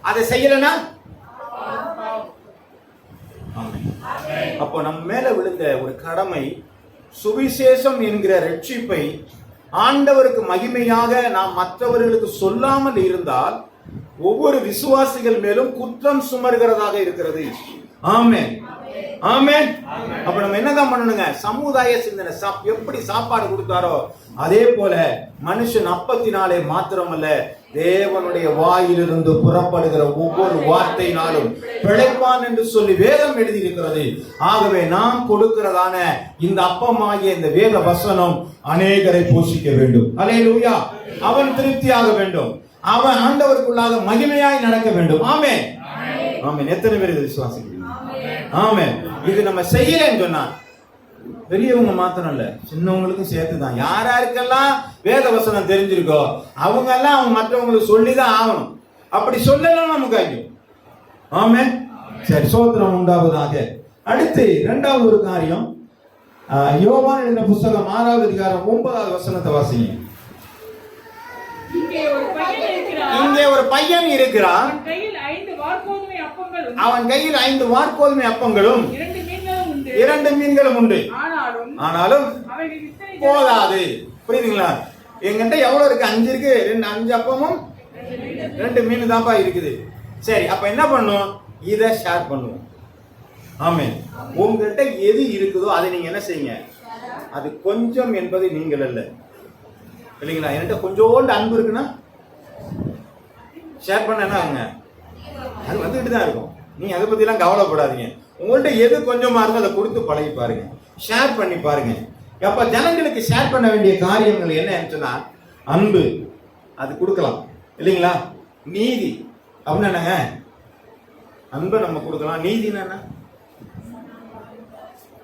அதை செய்யலனா அப்போ நம்ம மேல விழுந்த ஒரு கடமை, சுவிசேஷம் என்கிற ரட்சிப்பை ஆண்டவருக்கு மகிமையாக நாம் மற்றவர்களுக்கு சொல்லாமல் இருந்தால் ஒவ்வொரு விசுவாசிகள் மேலும் குற்றம் சுமர்கிறதாக இருக்கிறது. ஆமென், ஆமென். அப்ப நம்ம என்னதான் பண்ணணுங்க? சமுதாய சிந்தனை. எப்படி சாப்பாடு கொடுத்தாரோ அதே போல மனுஷன் அப்பத்தினாலே மாத்திரமல்ல, தேவனுடைய வாயிலிருந்து புறப்படுகிற ஒவ்வொரு வார்த்தையினாலும் பிழைப்பான் என்று சொல்லி வேதம் எழுதியிருக்கிறது. ஆகவே நாம் கொடுக்கிறதான இந்த அப்பமாகிய இந்த வேத வசனம் அநேகரை போஷிக்க வேண்டும். அல்லேலூயா. அவன் திருப்தியாக வேண்டும். அவன் ஆண்டவருக்குள்ளாக மகிமையாய் நடக்க வேண்டும். ஆமென், ஆமென். எத்தனை பேர் இதை விசுவாசிக்கிறீங்க? ஆமென். இது நம்ம செய்யலன்னு சொன்னா பெரியவங்க மாத்திரம் இல்ல, சின்னவங்களுக்கும் சேர்த்துதான். யாராருக்கெல்லாம் வேத வசனம் தெரிஞ்சிருக்கோ அவங்க எல்லாம் அவங்க மற்றவங்களுக்கு சொல்லிதான் ஆகணும். அப்படி சொல்லலாம் நமக்கு ஐயோ. ஆமென். சரி, சோத்திரம் உண்டாவதாக. அடுத்து இரண்டாவது ஒரு காரியம், யோவான் எழுதின புத்தகம் 6வது அதிகாரம் 9வது வசனத்தை வாசிங்க. இங்கே ஒரு பையன் இருக்கிறான். அவன் கையில் 5 வார்கோதுமை அப்பங்களும் 2 மீன்களும் உண்டு. ஆனாலும் போதாது. புரியுதுங்களா? என்கிட்ட எவ்வளவு இருக்கு? 5 இருக்கு. 5 அப்பமும் 2 மீன் தான்ப்பா இருக்குது. சரி, அப்ப என்ன பண்ணும்? இதை ஷேர் பண்ணுவோம். ஆமென். உங்ககிட்ட எது இருக்குதோ அதை நீங்க என்ன செய்யுங்க. அது கொஞ்சம் என்பது நீங்கள் அல்ல, இல்லைங்களா? என்கிட்ட கொஞ்சோண்டு அன்பு இருக்குன்னா ஷேர் பண்ண என்ன ஆகுங்க? அது வந்துட்டு தான் இருக்கும். நீ அதை பத்தி எல்லாம் கவலைப்படாதீங்க. உங்கள்ட்ட எது கொஞ்சமா இருந்தா அதை கொடுத்து பழகி பாருங்க, ஷேர் பண்ணி பாருங்க. அப்ப ஜனங்களுக்கு ஷேர் பண்ண வேண்டிய காரியங்கள் என்ன? அன்பு, அது கொடுக்கலாம், இல்லைங்களா? நீதி அப்படின்னு என்னங்க? அன்பை நம்ம கொடுக்கலாம். நீதினா என்ன?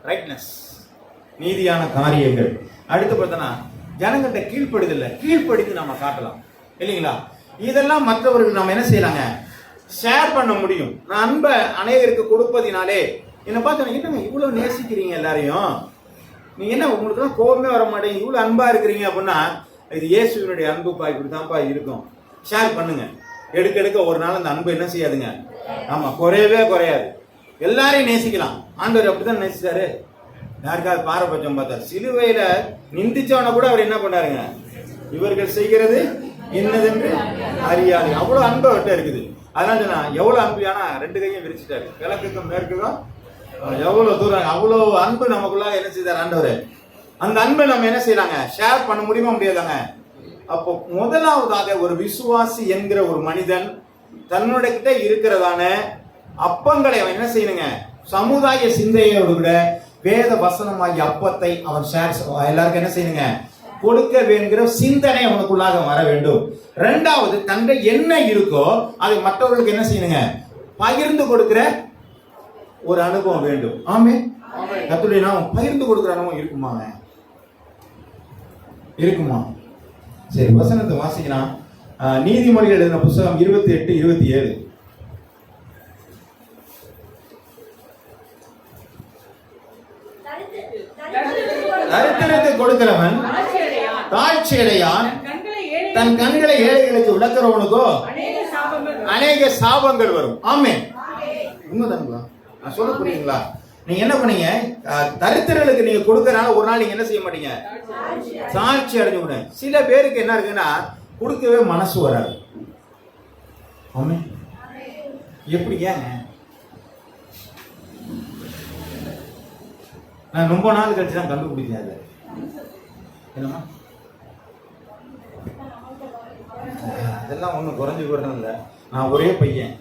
ரைட்னஸ், நீதியான காரியங்கள். அடுத்து பார்த்தோன்னா ஜனங்கள்ட்ட கீழ்ப்படுதல்ல, கீழ்ப்படுத்தி நம்ம காட்டலாம், இல்லைங்களா? இதெல்லாம் மற்றவர்கள் நம்ம என்ன செய்யலாங்க? ஷேர் பண்ண முடியும். நான் அன்பை அநேகருக்கு கொடுப்பதினாலே என்ன பார்த்து என்னங்க இவ்வளவு நேசிக்கிறீங்க எல்லாரையும், நீங்க என்ன உங்களுக்கு தான் கோபமே வர மாட்டேங்க, இவ்வளவு அன்பா இருக்கிறீங்க அப்படின்னா இது இயேசுவினுடைய அன்புப்பா, இப்படித்தான்ப்பா இருக்கும். ஷேர் பண்ணுங்க. எடுக்க ஒரு நாள் அந்த அன்பு என்ன செய்யாதுங்க? ஆமா, குறையவே குறையாது. எல்லாரையும் நேசிக்கலாம். ஆண்டவர் அப்படித்தான் நேசிச்சாரு. யாருக்காவது பாரபட்சம் பார்த்தார். சிலுவையில நிந்திச்சவன கூட அவர் என்ன பண்ணாருங்க? இவர்கள் செய்கிறது என்னதென்று அறியாது. அவ்வளவு அன்பு அவர்கிட்ட இருக்குது. அதனால எவ்வளவு அன்பு, ஆனா 2 கையும் விரிச்சிட்டாரு. கிழக்குக்கும் மேற்குக்கும் எவ்வளவு தூரம், அவ்வளவு அன்பு நமக்குள்ளாக என்ன செய்தார் ஆண்டவர். அந்த அன்பை நம்ம என்ன செய்யலாங்க? ஷேர் பண்ண முடியுமா? முடியாதாங்க? அப்போ முதலாவதாக ஒரு விசுவாசி என்கிற ஒரு மனிதன் தன்னுடைய கிட்ட இருக்கிறதான அப்பங்களை அவன் என்ன செய்யணுங்க? சமுதாய சிந்தையோடு கூட வேத வசனமாகிய அப்பத்தை அவன் ஷேர் எல்லாருக்கும் என்ன செய்யணுங்க? கொடுக்க வேண்டிய சிந்தனை அவனுக்குள்ளாக வர வேண்டும். 2வது, தன்னை என்ன இருக்கோ அதை மற்றவர்களுக்கு என்ன செய்யணுங்க? பகிர்ந்து கொடுக்கிற ஒரு அனுபவம் வேண்டும். ஆமென். கர்த்தருடைய நாமம். பகிர்ந்து கொடுக்கிற அனுபவம் இருக்குமா? இருக்குமா? சரி, வசனத்தை வாசிக்கலாம். நீதிமொழிகள் எழுதின புத்தகம் 28:27. தரித்திரத்தை கொடுக்கிறவன் தாழ்ச்சி அடையான், தன் கண்களை ஏழைகளுக்கு விளக்குறவனுக்கோ அநேக சாபங்கள் வரும். ஆமென். உண்மைதானுங்களா? நான் சொல்ல புரியுங்களா? நீங்க என்ன பண்ணீங்க? தரித்திரர்களுக்கு நீங்க கொடுக்கறனால ஒரு நாள் நீங்க என்ன செய்ய மாட்டீங்க? சாட்சி அடைஞ்சு விடுங்க. சில பேருக்கு என்ன இருக்குன்னா கொடுக்கவே மனசு வராது. ஆமென். எப்படி ஏங்க? நான் ரொம்ப நாள் கழிச்சு தான் கண்டுபிடிச்சேன். அது என்னமா அதெல்லாம் ஒன்றும் குறைஞ்சி போடுறது இல்லை. நான் ஒரே பையன்.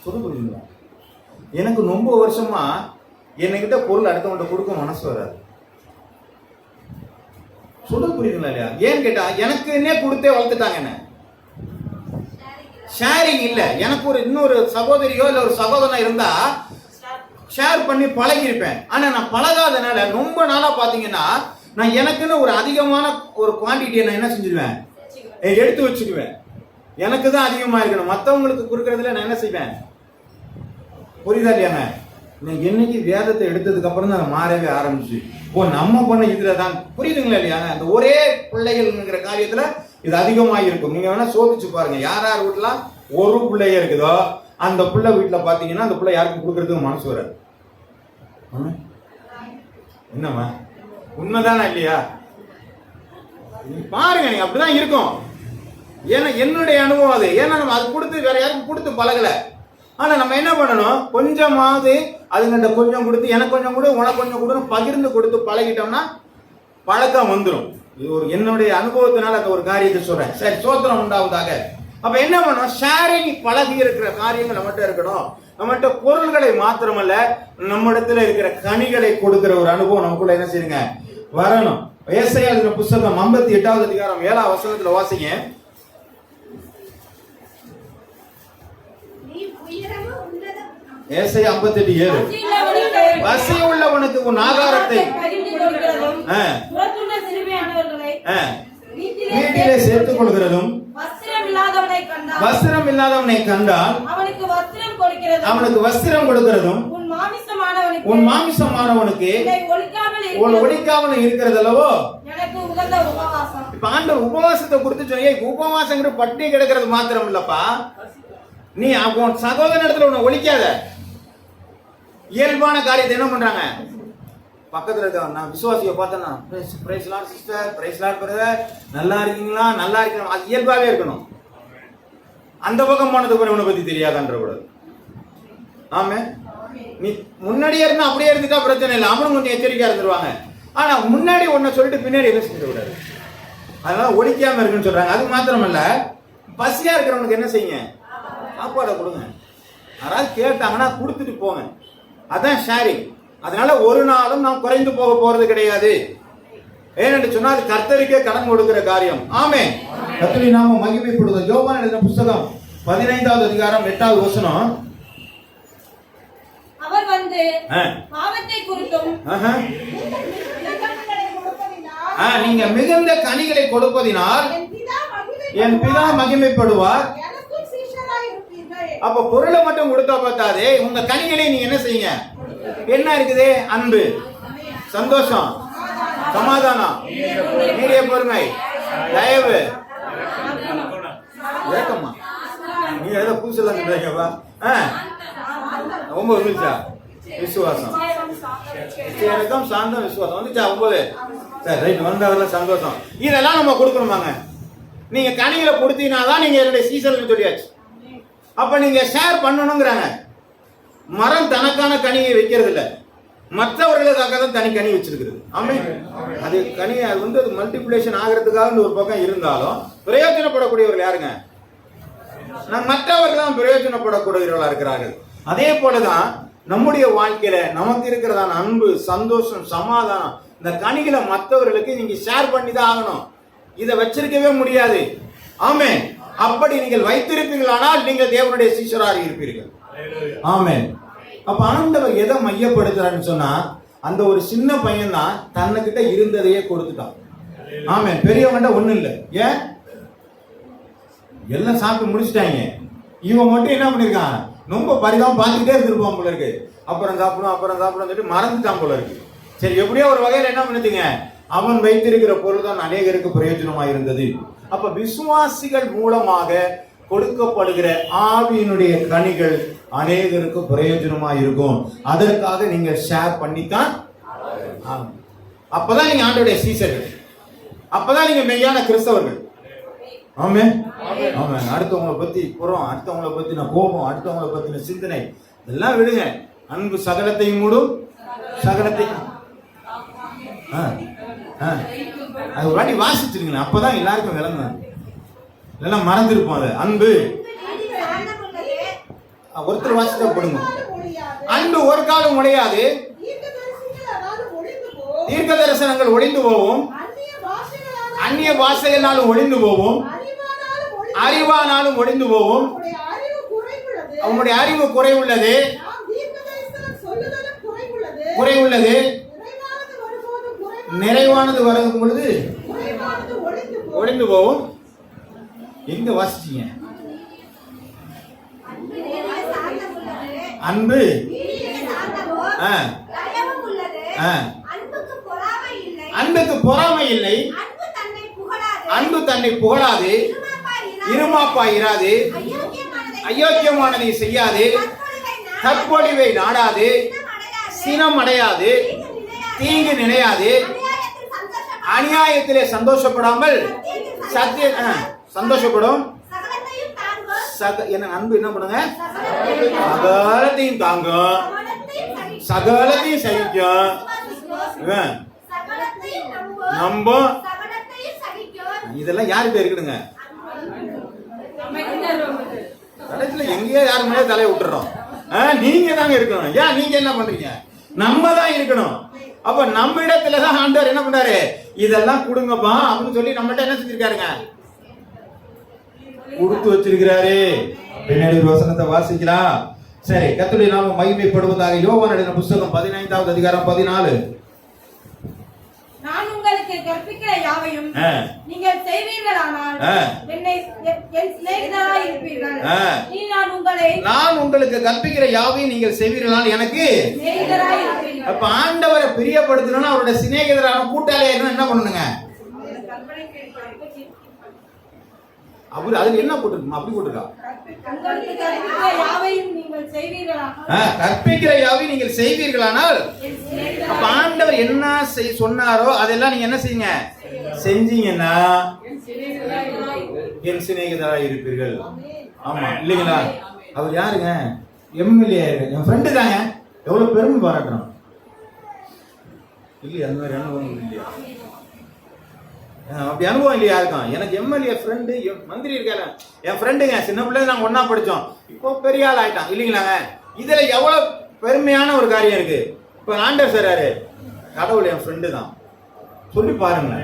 சொல்ல புரியுங்களா? எனக்கு ரொம்ப வருஷமா என்கிட்ட பொருள் அடுத்தவன்கிட்ட கொடுக்க மனசு வராது. சொல்ல புரியுதுங்களா இல்லையா? ஏன்னு கேட்டா எனக்கு என்ன கொடுத்தே வளர்த்துட்டாங்க. என்ன ஷேரிங் இல்ல. எனக்கு ஒரு இன்னொரு சகோதரியோ இல்ல ஒரு சகோதரனா இருந்தா ஷேர் பண்ணி பழகி இருப்பேன். ஆனா நான் பழகாதனால ரொம்ப நாளா பாத்தீங்கன்னா நான் எனக்குன்னு ஒரு அதிகமான ஒரு குவான்டிட்டியை நான் என்ன செஞ்சிருவேன்? எடுத்து வச்சுக்குவேன். எனக்கு தான் அதிகமா இருக்கணும். மற்றவங்களுக்கு கொடுக்கறதுல நான் என்ன செய்வேன்? புரியுதா இல்லையாங்க? என்னைக்கு வேதத்தை எடுத்ததுக்கு அப்புறம் தான் நான் மாறவே ஆரம்பிச்சு. நம்ம பண்ண இதுல தான் புரியுதுங்களா இல்லையாங்க? அந்த ஒரே பிள்ளைகள்ங்கிற காரியத்துல இது அதிகமாக இருக்கும். நீங்க வேணா சோதிச்சு பாருங்க. யார் யார் வீட்டுல ஒரு பிள்ளைய இருக்குதோ அந்த பிள்ளை வீட்டுல பாத்தீங்கன்னா அந்த பிள்ளை யாருக்கும் கொடுக்கறதுக்கு மனசு வராது. என்னம்மா உண்மைதானா இல்லையா? பாருங்க, நீங்க அப்படிதான் இருக்கும். ஏன்னா என்னுடைய அனுபவம் அது. ஏன்னா நம்ம அது கொடுத்து வேற யாருக்கும் கொடுத்து பழகல. ஆனா நம்ம என்ன பண்ணணும்? கொஞ்சமாவது அதுங்கிட்ட கொஞ்சம் கொடுத்து எனக்கு கொஞ்சம் கொடு உனக்கு கொஞ்சம் கொடுன்னு பகிர்ந்து கொடுத்து பழகிட்டோம்னா பழக்கம் வந்துடும். இது ஒரு என்னுடைய அனுபவத்தினால அந்த ஒரு காரியத்தை சொல்றேன். சரி, சோத்திரம் உண்டாவதாக. அப்ப என்ன பண்ணணும்? ஷேரிங் பழகி இருக்கிற காரியங்கள் நம்மகிட்ட இருக்கணும். நம்மகிட்ட பொருள்களை மாத்திரமல்ல நம்மிடத்துல இருக்கிற கனிகளை கொடுக்கிற ஒரு அனுபவம் நமக்குள்ள என்ன செய்யுங்க? வரணும். ஏசாயா எழுதின புத்தகம் 58வது அதிகாரம் 7வது வசனத்துல வாசிங்க. ஏசாயா 58:7. பசி உள்ளவனுக்கு உன் ஆகாரத்தை வீட்டிலே சேர்த்துக் கொள்கிறதும் வஸ்திரம் இல்லாதவனை கண்டால் அவனுக்கு வஸ்திரம் கொடுக்கிறதும் உன் மாமிசமானவனுக்கு ஒழிக்காமல் இருக்கிறது அல்லவோ. இப்ப ஆண்டவர் உபவாசத்தை கொடுத்து சொன்னீங்க. உபவாசங்கிற பட்டினி கிடக்கிறது மாத்திரம் இல்லப்பா. நீ உன் சகோதர இடத்துல உன்னை ஒழிக்காத. இயல்பான காரியத்தை என்ன பண்றாங்க? பக்கத்துல இருக்க நான் விசுவாசியை பார்த்தேன்னா praise lord sister, praise lord brother, நல்லா இருக்கீங்களா, நல்லா இருக்கணும். அது இயல்பாவே இருக்கணும். அந்த பக்கம் போனதுக்கு இவனை பத்தி தெரியாதான்ற கூடாது. ஆமே, நீ முன்னாடியே இருந்தா அப்படியே இருந்துட்டா பிரச்சனை இல்லை. அவனும் கொஞ்சம் எச்சரிக்கையா இருந்துருவாங்க. ஆனா முன்னாடி ஒன்ன சொல்லிட்டு பின்னாடி எதுவும் செஞ்சு விடாது. அதனால ஒழிக்காம இருக்குன்னு சொல்றாங்க. அது மாத்திரமல்ல, பசியா இருக்கிறவனுக்கு என்ன செய்யுங்க? சாப்பாடை கொடுங்க. யாராவது கேட்டாங்கன்னா கொடுத்துட்டு போங்க. அதான் ஷேரிங். அதனால ஒரு நாளும் நாம் குறைந்து போக போறது கிடையாது. ஏனென்று சொன்னால் கர்த்தருக்கே கடன் கொடுக்கிற காரியம். ஆமென். கர்த்தரை நாம மகிமைப்படுத்தும். யோவான் எழுதின புத்தகம் 15வது அதிகாரம் 8வது வசனம்.
அவர் வந்து பாவத்தை குறித்தும்
நீங்க மிகுந்த கனிகளை கொடுப்பதினால் என் பிதா மகிமைப்படுவார். அப்ப பொருளை மட்டும் கொடுத்தா பார்த்தாதே, உங்க கனிகளை நீங்க என்ன செய்யுங்க? என்ன இருக்குது? அன்பு, சந்தோஷம், சமாதானம், நீடிய பொறுமை, தயவு, இரக்கமா. நீங்க ஏதோ புதுசெல்லாம் சொல்றீங்கப்பா. ரொம்ப வந்துச்சா? விசுவாசம், இரக்கம், சாந்தம், விசுவாசம் வந்துச்சா? 9. சரி, ரைட். வந்தவரெல்லாம் சந்தோஷம். இதெல்லாம் நம்ம கொடுக்கணுமாங்க. நீங்க கனிகளை கொடுத்தீங்கன்னாதான் நீங்க என்னுடைய சீசன் சொல்லியாச்சு. அப்ப நீங்க ஷேர் பண்ணணுங்கிறாங்க. மரம் தனக்கான கனியை வைக்கிறது இல்ல, மற்றவர்களுக்காக தான் தனி கனி வச்சிருக்கிறது. ஆமே, அது கனி அது வந்து அது மல்டிபிளேஷன் ஆகிறதுக்காக ஒரு பக்கம் இருந்தாலும் பிரயோஜனப்படக்கூடியவர்கள் யாருங்க? மற்றவர்கள் தான் பிரயோஜனப்படக்கூடியவர்களா இருக்கிறார்கள். அதே போலதான் நம்முடைய வாழ்க்கையில நமக்கு இருக்கிறதான அன்பு, சந்தோஷம், சமாதானம், இந்த கனிகளை மற்றவர்களுக்கு நீங்க ஷேர் பண்ணி தான் ஆகணும். இதை வச்சிருக்கவே முடியாது. ஆமே, அப்படி நீங்கள் வைத்திருப்பீர்களானால் நீங்கள் தேவனுடைய சீஷராக இருப்பீர்கள். ஆமென். அப்ப ஆண்டவர் எதை மையப்படுத்துறான்னு சொன்னா, அந்த ஒரு சின்ன பையன் தான் தன்னுகிட்ட இருந்ததையே கொடுத்துட்டான். ஆமென். பெரியவன்ட ஒண்ணு இல்லை. ஏன்? எல்லாம் சாப்பிட்டு முடிச்சிட்டாங்க. இவன் மட்டும் என்ன பண்ணிருக்கான், ரொம்ப பரிதாபம் பார்த்துக்கிட்டே இருந்திருப்பான் போல இருக்கு. அப்புறம் சாப்பிடும் சொல்லிட்டு மறந்துட்டான் போல இருக்கு. சரி, எப்படியோ ஒரு வகையில என்ன பண்ணுதுங்க, அவன் வைத்திருக்கிற பொருள் தான் அநேகருக்கு பிரயோஜனமாக இருந்தது. அப்ப விசுவாசிகள் மூலமாக கொடுக்கப்படுகிற ஆவியினுடைய கனிகள் அநேகருக்கு பிரயோஜனமா இருக்கும். அதற்காக நீங்க ஷேர் பண்ணித்தான். அப்பதான் நீங்க ஆண்டவருடைய சீசர்கள், அப்பதான் நீங்க மெய்யான கிறிஸ்தவர்கள். ஆமென் ஆமென். அடுத்தவங்களை பத்தி புறம், அடுத்தவங்களை பத்தின கோபம், அடுத்தவங்களை பத்தின சிந்தனை இதெல்லாம் விடுங்க. அன்பு சகலத்தையும் மூடும், சகலத்தையும் அது ஒரு வாட்டி வாசிச்சிருங்க, அப்பதான் எல்லாருக்கும் விளங்கும். இதெல்லாம் மறந்துருப்போம். அது அன்பு ஒருத்தர் வாசித்தா போடுங்க. அன்பு ஒரு காலம் உடையாது, தீர்க்க தரிசனங்கள் ஒளிந்து போகும், அந்நிய பாஷைகளாலும் ஒளிந்து போகும், அறிவானாலும் ஒளிந்து போகும். அவங்களுடைய அறிவு குறைவுள்ளது, குறைவுள்ளது. நிறைவானது வரும் பொழுது ஒளிந்து போகும். எங்க வாசிச்சீங்க? அன்பு அன்புக்கு பொறாமை இல்லை, அன்பு தன்னை புகழாது, இருமாப்பா இராது, அயோக்கியமானதை செய்யாது, தற்பொழிவை நாடாது, சினம் அடையாது, தீங்கு நினையாது, அநியாயத்திலே சந்தோஷப்படாமல் சத்திய சந்தோஷப்படும். என்ன அன்பு என்ன பண்ணுங்க, சகலத்தையும் தாங்கும், சகலத்தையும் சகிக்கும், நம்பும். இதெல்லாம் யாருக்கிட்ட இருக்குதுங்க? கடைசியில எங்கேயோ யாரு மேலே தலையை விட்டுறோம். நீங்க தாங்க இருக்கணும். ஏன் நீங்க என்ன பண்றீங்க? நம்ம தான் இருக்கணும். அப்ப நம்ம இடத்துலதான் ஆண்டவர் என்ன பண்றாரு, இதெல்லாம் கொடுங்கப்பா அப்படின்னு சொல்லி நம்மகிட்ட என்ன செஞ்சிருக்காருங்க, கொடுத்து வச்சிருக்கிறாரு. பின்னாடி ஒரு வசனத்தை வாசிக்கலாம். சரி, கர்த்தருடைய நாமம் மகிமைப்படுவதாக. யோவான் எழுதின புத்தகம் 15வது அதிகாரம் 14.
நான் உங்களுக்கு கற்பிக்கிற யாவையும் நீங்கள் செய்வீர்களானால் என் சிநேகிதராய் இருப்பீர்கள்.
நான் உங்களுக்கு கற்பிக்கிற யாவையும் நீங்கள் செய்வீர்களானால் எனக்கு சிநேகிதராய் இருப்பீர்கள். அப்ப ஆண்டவரை பிரியப்படுத்தணும்னா அவருடைய சிநேகிதரான கூட்டாளியா என்ன பண்ணணுங்க? அவரு அதுல என்ன போட்டுருக்கோம், அப்படி போட்டுருக்கா, கற்பிக்கிற யாவையும் நீங்கள் செய்வீர்களானால். அப்ப ஆண்டவர் என்ன சொன்னாரோ அதெல்லாம் நீங்க என்ன செய்யுங்க, செஞ்சீங்கன்னா என் சிநேகிதராய் இருப்பீர்கள். ஆமா இல்லைங்களா? அவர் யாருங்க? எம்எல்ஏ, என் ஃப்ரெண்டு தாங்க. எவ்வளவு பெருமை பாராட்டுறோம் இல்லையா? அந்த மாதிரி அனுபவம் இல்லையா? அப்படி அனுபவம் இல்லையா இருக்கும்? எனக்கு எம்எல்ஏ ஃப்ரெண்டு, மந்திரி இருக்காரு, என் ஃப்ரெண்டுங்க. சின்ன பிள்ளைங்க நாங்க ஒன்னா படிச்சோம், இப்போ பெரிய ஆள் ஆயிட்டான் இல்லைங்களாங்க? இதுல எவ்வளவு பெருமையான ஒரு காரியம் இருக்கு. இப்ப ஆண்டவர் சொல்றாரு, கடவுள் என் ஃப்ரெண்டு தான். சொல்லி பாருங்க,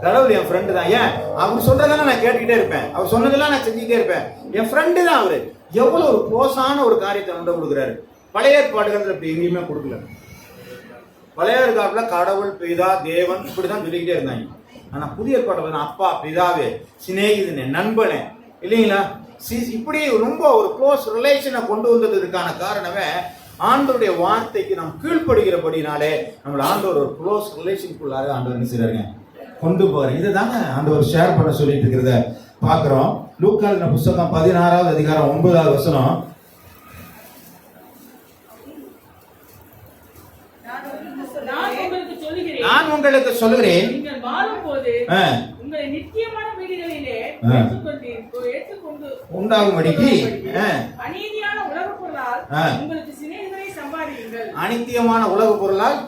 கடவுள் என் ஃப்ரெண்டு தான். ஏன் அவர் சொல்றதெல்லாம் நான் கேட்டுக்கிட்டே இருப்பேன், அவர் சொன்னதெல்லாம் நான் செஞ்சுக்கிட்டே இருப்பேன். என் ஃப்ரெண்டு தான் அவரு. எவ்வளவு ஒரு க்ளோஸான ஒரு காரியத்தை வந்து கொடுக்குறாரு. பழைய ஏற்பாடுகள் இப்படி எங்கேயுமே கொடுக்கல. பழைய ஏற்பாடுல கடவுள், பிதா, தேவன் இப்படிதான் சொல்லிக்கிட்டே இருந்தாங்க. ஆனா புதிய ஏற்பாடு அப்பா, பிதாவே, சிநேகிதனே, நண்பனே இல்லைங்களா, இப்படி ரொம்ப ஒரு க்ளோஸ் ரிலேஷனை கொண்டு வந்ததுக்கான காரணமே ஆண்டவருடைய வார்த்தைக்கு நாம் கீழ்ப்படுகிறபடினாலே நம்மளோட ஆண்டவர் ஒரு க்ளோஸ் ரிலேஷனுக்குள்ளாக ஆண்டவர் என்ன செய்றாருங்க, கொண்டு போறாரு. இதுதாங்க ஆண்டவர் ஷேர் பண்ண சொல்லிட்டு இருக்கிறத பாக்குறோம். லூக்கா எழுதின புத்தகம் 16வது அதிகாரம் 9வது வசனம். நான் உங்களுக்கு சொல்லுகிறேன், உங்களை நித்தியமான வீடுகளிலே உண்டாகும்படிக்கு அநீதியான உலக பொருளால் உங்களுக்கு சிநேகிதரை சம்பாதியுங்கள். அநித்தியமான உலக பொருளால்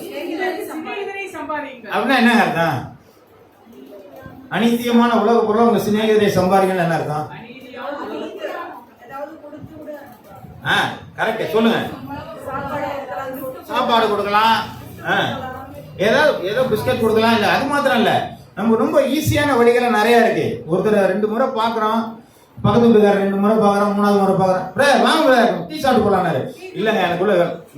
சிநேகிதரை சம்பாதியுங்கள் அப்படின்னா என்ன அர்த்தம்? அநித்தியமான உலக பொருளால் உங்க சிநேகிதரை சம்பாதிங்கள் என்ன அர்த்தம்? கரெக்ட் சொல்லுங்க. சாப்பாடு கொடுக்கலாம், ஏதோ பிஸ்கட் கொடுக்கலாம். இல்ல அது மாத்திரம் இல்ல, நம்ம ரொம்ப ஈஸியான வழிகளை நிறைய இருக்கு. ஒருத்தர் 2 முறை பாக்குறோம், பக்கத்து வீட்டுக்காரர் 2 முறை பாக்குறோம், 3வது முறை பாக்குறோம், வாங்க டீ சாப்பிட்டு போலான்னாரு. இல்லங்க எனக்குள்ள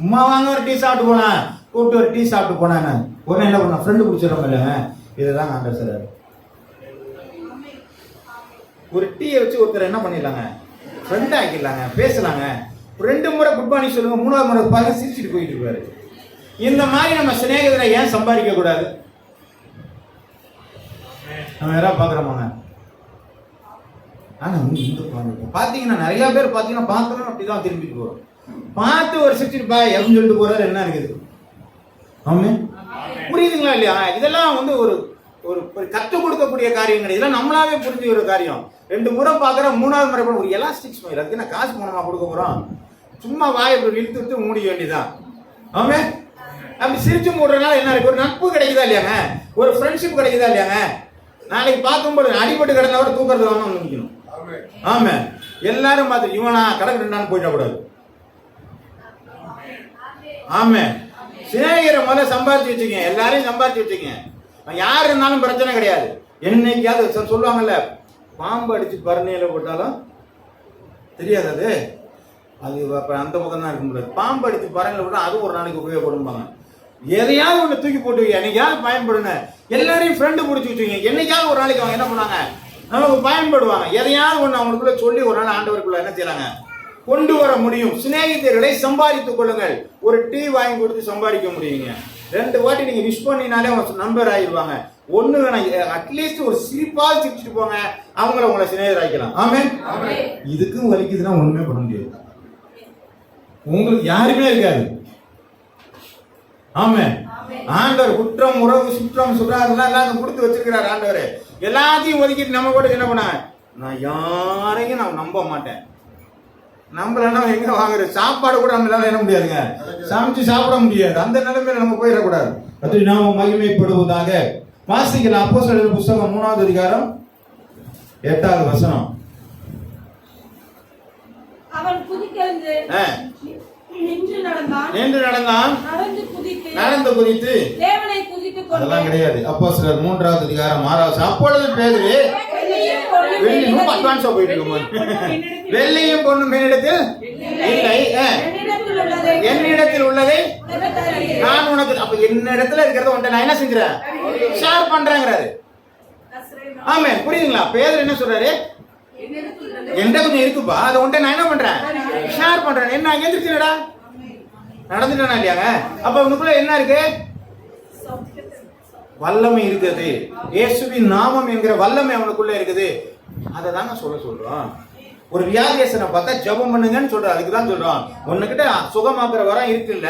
உமா வாங்க ஒரு டீ சாப்பிட்டு போனா, கூப்பிட்டு ஒரு டீ சாப்பிட்டு போனான்னு உடனே என்ன பண்ண, ஃப்ரெண்டு பிடிச்சிடறோம் இல்லைங்க. இதுதான் ஆண்டவர் சொல்றாரு. ஒரு டீயை வச்சு ஒருத்தர் என்ன பண்ணிடலாங்க, ஃப்ரெண்ட் ஆக்கிடலாங்க, பேசலாங்க. 2 முறை குட் மார்னிங் சொல்லுங்க, 3வது முறை பாருங்க சிரிச்சுட்டு போயிட்டு இருப்பாரு. இந்த மாதிரி நம்ம சிநேகிதரை ஏன் சம்பாதிக்க கூடாது? நம்ம யாராவது பாக்குறோமாங்க? ஆனா பாத்தீங்கன்னா நிறைய பேர் பாத்தீங்கன்னா பாக்கணும் அப்படிதான் திரும்பிட்டு போறோம். பார்த்து ஒரு சிரிச்சுட்டு பாய் அப்படின்னு சொல்லிட்டு போறாரு. என்ன இருக்குது? ஆமே, புரியுதுங்களா இல்லையா? இதெல்லாம் வந்து ஒரு ஒரு கற்றுக் கொடுக்கக்கூடிய காரியங்கள். இதெல்லாம் நம்மளாவே புரிஞ்சு ஒரு காரியம். 2 முறை பாக்குறோம், 3வது முறை ஒரு எலாஸ்டிக் ஸ்மைல். அதுக்கு என்ன காசு பணமா கொடுக்க போறோம்? சும்மா வாயை இழுத்து விட்டு மூடிக்க வேண்டியதான். ஆமே, அப்படி சிரிச்சு மூடுறதுனால என்ன இருக்கு? ஒரு நட்பு கிடைக்குதா இல்லையாங்க, ஒரு ஃப்ரெண்ட்ஷிப் கிடைக்குதா இல்லையாங்க? நாளைக்கு பார்க்கும்போது அடிபட்டு கிடந்தவரை தூக்கறது வாங்க நினைக்கணும். ஆமா, எல்லாரும் பார்த்து இவனா கடற்கடான்னு போயிடக்கூடாது. ஆமா, சிநேகிதரை முதல்ல சம்பாதிச்சு வச்சுங்க, எல்லாரையும் சம்பாதிச்சு வச்சுங்க. யார் இருந்தாலும் பிரச்சனை கிடையாது. என்னைக்காவது சொல்லுவாங்கல்ல, பாம்பு அடிச்சு பரணையில போட்டாலும் தெரியாது, அது அந்த பக்கம் தான் இருக்க முடியாது. பாம்பு அடிச்சு பரணையில போட்டா அது ஒரு நாளைக்கு உபயோகப்படும்பாங்க. எதையாவது ஒன்று தூக்கி போட்டு என்னைக்காவது பயன்படுங்க. எல்லாரையும் ஃப்ரெண்டு பிடிச்சி வச்சுங்க. என்னைக்காவது ஒரு நாளைக்கு அவங்க என்ன பண்ணுவாங்க, நமக்கு பயன்படுவாங்க. எதையாவது ஒன்று அவங்களுக்குள்ள சொல்லி ஒரு நாள் ஆண்டவருக்குள்ள என்ன செய்யறாங்க, கொண்டு வர முடியும். சிநேகிதர்களை சம்பாதித்துக் கொள்ளுங்கள். ஒரு டீ வாங்கி கொடுத்து சம்பாதிக்க முடியுங்க. 2 வாட்டி நீங்க விஷ் பண்ணினாலே அவங்க நம்பர் ஆயிடுவாங்க. ஒண்ணு வேணாம், அட்லீஸ்ட் ஒரு சிரிப்பால் சிரிச்சுட்டு போங்க, அவங்கள உங்களை சிநேகிதர் ஆகிக்கலாம். ஆமே, இதுக்கும் வலிக்குதுன்னா ஒண்ணுமே பண்ண முடியாது. உங்களுக்கு யாருமே இருக்காது. ஆமே, ஆண்டவர் குற்றம் உறவு சுற்றம் சுற்றாருலாம் எல்லாம் கொடுத்து வச்சிருக்கிறார் ஆண்டவர். எல்லாத்தையும் ஒதுக்கிட்டு நம்ம கூட என்ன பண்ண, நான் யாரையும் நான் நம்ப மாட்டேன். நம்மளா எங்க வாங்குற சாப்பாடு கூட நம்மளால என்ன முடியாதுங்க, சமைச்சு சாப்பிட முடியாது. அந்த நிலைமையில நம்ம போயிடக்கூடாது. அது நாம மகிமைப்படுவதாக. வாசிக்கலாம் அப்போஸ்தலர் புத்தகம் 3வது அதிகாரம் 8வது வசனம்.
அவன் குதித்தெழுந்து நின்று நடந்தான்,
நடந்து குதித்து
தேவனை துதித்துக் கொண்டு.
அதெல்லாம் கிடையாது. அப்போஸ்தலர் 3வது அதிகாரம் 6வது. அப்பொழுது பேதுரு அட்வான்ஸா போயிட்டு இருக்கும், வெள்ளியும் பொண்ணும் என்னிடத்தில் இல்லை, என்னிடத்தில் உள்ளதை நான் உனக்கு. அப்ப என்னிடத்துல இருக்கிறத உன்ட்ட நான் என்ன செஞ்சுறேன், ஷேர் பண்றேங்கிறாரு. ஆமே, புரியுதுங்களா? பேதுரு என்ன சொல்றாரு, என்கிட்ட கொஞ்சம் இருக்குப்பா, அதை உன்ட்ட நான் என்ன பண்றேன், ஷேர் பண்றேன். என்ன எந்திரிச்சுடா நடந்துட்டானா இல்லையாங்க? அப்ப உனக்குள்ள என்ன இருக்கு, வல்லமை இருக்குது. இயேசுவின் நாமம் என்கிற வல்லமை அவனுக்குள்ள இருக்குது. அதை தாங்க சொல்றோம். ஒரு வியாதியசனை பார்த்தா ஜெபம் பண்ணுங்கன்னு சொல்றோம். அதுக்கு தான் சொல்றோம். உன்கிட்ட சுகமாக்குற வரம் இருக்குல்ல,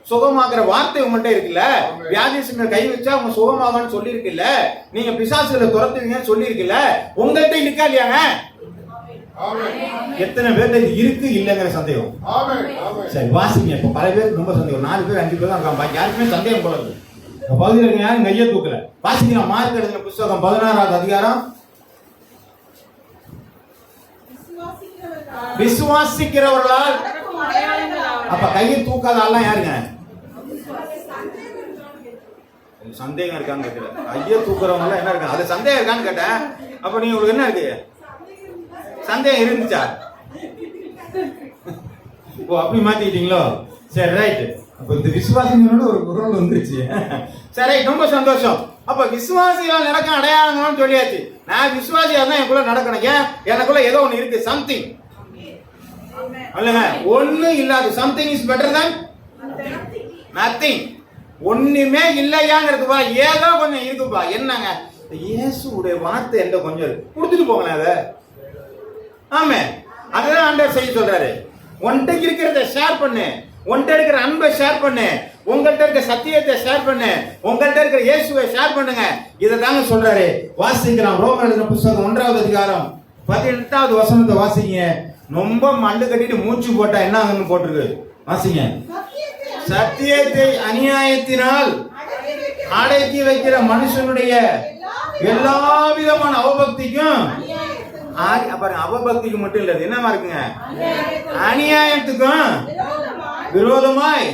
சுகமாக்குற வார்த்தை உங்கள்கிட்ட இருக்குல்ல, வியாதியசனை கை வச்சா அவங்க சுகமாகன்னு சொல்லி இருக்குல்ல, நீங்க பிசாசுகளை துரத்துவீங்கன்னு சொல்லி இருக்குல்ல, உங்கள்கிட்ட இருக்கா இல்லையாங்க? எத்தனை பேர்ட்ட இது இருக்கு இல்லைங்கிற சந்தேகம். சரி வாசிங்க. இப்ப பல பேருக்கு ரொம்ப சந்தேகம். 4 பேர் 5 பேர் தான் இருக்காங்க, பாக்கி யாருக்குமே சந்தேகம் போல இருக்கு. பகுதியில் யாரும் கையை தூக்கல. வாசிக்கலாம் மார்க் எழுதின புத்தகம் 16வது அதிகாரம். விசுவாசிக்கிறவர்களால். அப்ப கையை தூக்காத ஆள்லாம் யாருங்க? சந்தேகம் இருக்கான்னு கேட்கல. கையை தூக்குறவங்க என்ன இருக்காங்க, அது சந்தேகம் இருக்கான்னு கேட்டேன். அப்ப நீங்க உங்களுக்கு என்ன இருக்கு, சந்தேகம் இருந்துச்சா? ஓ, அப்படி மாத்திக்கிட்டீங்களோ? சரி, ரைட். அப்ப இந்த விசுவாசிகளோட ஒரு குரல் வந்துருச்சு. சரி, ரொம்ப சந்தோஷம். அப்ப விசுவாசிகள் நடக்க அடையாளங்கள்னு சொல்லியாச்சு. நான் விசுவாசியா தான் எனக்குள்ள நடக்கணும். ஏன், எனக்குள்ள ஏதோ ஒண்ணு இருக்கு, சம்திங். அல்லங்க, ஒண்ணு இல்லாது. Something is better than nothing. ஒண்ணுமே இல்லையாங்கிறதுப்பா, ஏதோ கொஞ்சம் இருக்குப்பா. என்னங்க, இயேசுடைய வார்த்தை என்ற கொஞ்சம் கொடுத்துட்டு போங்களேன் அதை. ஆமே, அதுதான் ஆண்டவர் செய்ய சொல்றாரு. ஒன்றைக்கு இருக்கிறத ஷேர் பண்ணு, உன்கிட்ட இருக்கிற அன்பை ஷேர் பண்ணு, உங்கள்கிட்ட இருக்க சத்தியத்தை ஷேர் பண்ணு, உங்கள்கிட்ட இருக்கிற இயேசுவை ஷேர் பண்ணுங்க. இதை தாங்க சொல்றாரு. வாசிக்கலாம் ரோமர் எழுதின புத்தகம் 1வது அதிகாரம் 18வது வசனத்தை வாசிங்க. ரொம்ப மண்டு கட்டிட்டு மூச்சு போட்டா என்ன ஆகுன்னு போட்டிருக்கு. வாசிங்க. சத்தியத்தை அநியாயத்தினால் அடக்கி வைக்கிற மனுஷனுடைய எல்லா விதமான அவபக்திக்கும், அவபக்திக்கு மட்டும் இல்ல, என்னமா இருக்குங்க, அநியாயத்துக்கும் விரோதமாய்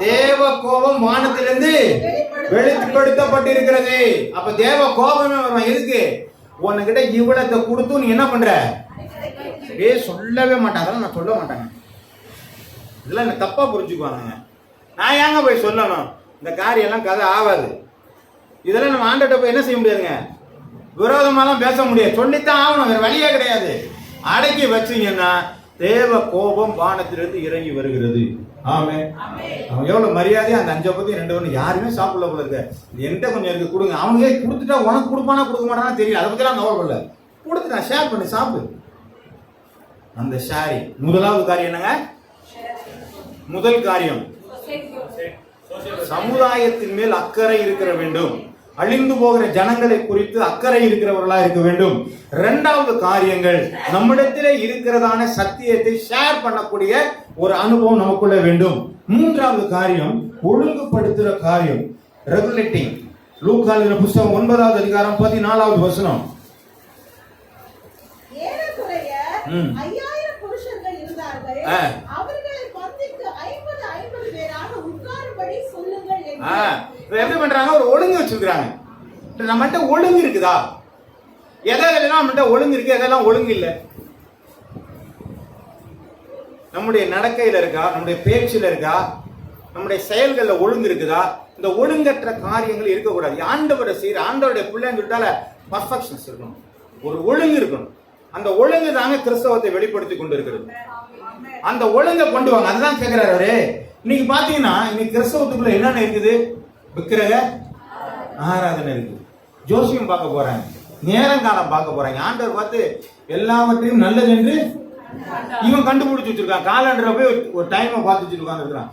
தேவ கோபம் வானத்திலிருந்து வெளிப்படுத்தப்பட்டிருக்கிறது. அப்ப தேவ கோபமே வரும். எதுக்கு? உன்கிட்ட இவ்வளத்தை கொடுத்து நீ என்ன பண்ற, சொல்லவே மாட்டாங்க. நான் சொல்ல மாட்டாங்க. இதெல்லாம் என்ன தப்பா புரிஞ்சுக்குவாங்க. நான் ஏங்க போய் சொல்லணும்? இந்த காரியம் எல்லாம் கதை ஆகாது. இதெல்லாம் நம்ம ஆண்டட்ட போய் என்ன செய்ய முடியாதுங்க, விரோதமாலாம் பேச முடியாது, சொல்லித்தான் ஆகணும், வேற வழியே கிடையாது. அடக்கி வச்சீங்கன்னா தேவ கோபம் வானத்திலிருந்து இறங்கி வருகிறது. ஆமே. அவன் எவ்வளவு மரியாதையா அந்த 5 பத்தி 2 ஒன்று யாருமே சாப்பிடல போல இருக்க, என்கிட்ட கொஞ்சம் இருக்கு கொடுங்க. அவனுக்கே கொடுத்துட்டா உனக்கு கொடுப்பானா கொடுக்க மாட்டானா தெரியும், அதை பத்தி எல்லாம் கவலைப்படல. கொடுத்துட்டா ஷேர் பண்ணி சாப்பிடு. அந்த ஷேரி முதலாவது காரியம் என்னங்க? முதல் காரியம் சமுதாயத்தின் மேல் அக்கறை இருக்கிற வேண்டும், அழிந்து போகிற ஜனங்களை குறித்து அக்கறை இருக்கிறவர்களா இருக்க வேண்டும். இரண்டாவது காரியங்கள் நம்மிடத்திலே இருக்கிறதான சத்தியத்தை ஷேர் பண்ணக்கூடிய ஒரு அனுபவம் நமக்குள்ள வேண்டும். மூன்றாவது காரியம் ஒழுங்குபடுத்துற காரியம், ரெகுலேட்டிங். லூக்கான புத்தகம் 9வது அதிகாரம் 14வது வசனம்.
ஏறக்குறைய 5000 புருஷர்கள் இருந்தார்கள். அவர்களை பந்திக்கு 50 பேராக உட்காரும்படி சொல்லுங்கள் என்று.
எப்படி பண்றாங்க? ஒரு ஒழுங்கு வச்சிருக்காங்க. நம்மகிட்ட ஒழுங்கு இருக்குதா? எதெல்லாம் நம்மகிட்ட ஒழுங்கு இருக்கு, எதெல்லாம் ஒழுங்கு இல்லை? நம்முடைய நடக்கையில இருக்கா, நம்முடைய பேச்சில் இருக்கா, நம்முடைய செயல்கள்ல ஒழுங்கு இருக்குதா? இந்த ஒழுங்கற்ற காரியங்கள் இருக்கக்கூடாது. ஆண்டவரை செய்யற ஆண்டவருடைய பிள்ளைன்னு சொல்லிட்டால பர்ஃபெக்ஷன்ஸ் இருக்கணும், ஒரு ஒழுங்கு இருக்கணும். அந்த ஒழுங்கு தாங்க கிறிஸ்தவத்தை வெளிப்படுத்தி கொண்டு இருக்கிறது. அந்த ஒழுங்கை கொண்டு வாங்க, அதுதான் கேட்கிறாரு அவரு. இன்னைக்கு பாத்தீங்கன்னா இன்னைக்கு கிறிஸ்தவத்துக்குள்ள என்னென்ன இருக்குது? விக்கிரக ஆராதனை இருக்கு, ஜோசியம் பார்க்க போறாங்க, நேரங்காலம் பார்க்க போறாங்க. ஆண்டவர் பார்த்து எல்லாவற்றையும் நல்லது என்று இவன் கண்டுபிடிச்சு வச்சிருக்கான். காலண்டரை போய் ஒரு டைமை பார்த்து வச்சிருக்கான் இருக்கிறான்.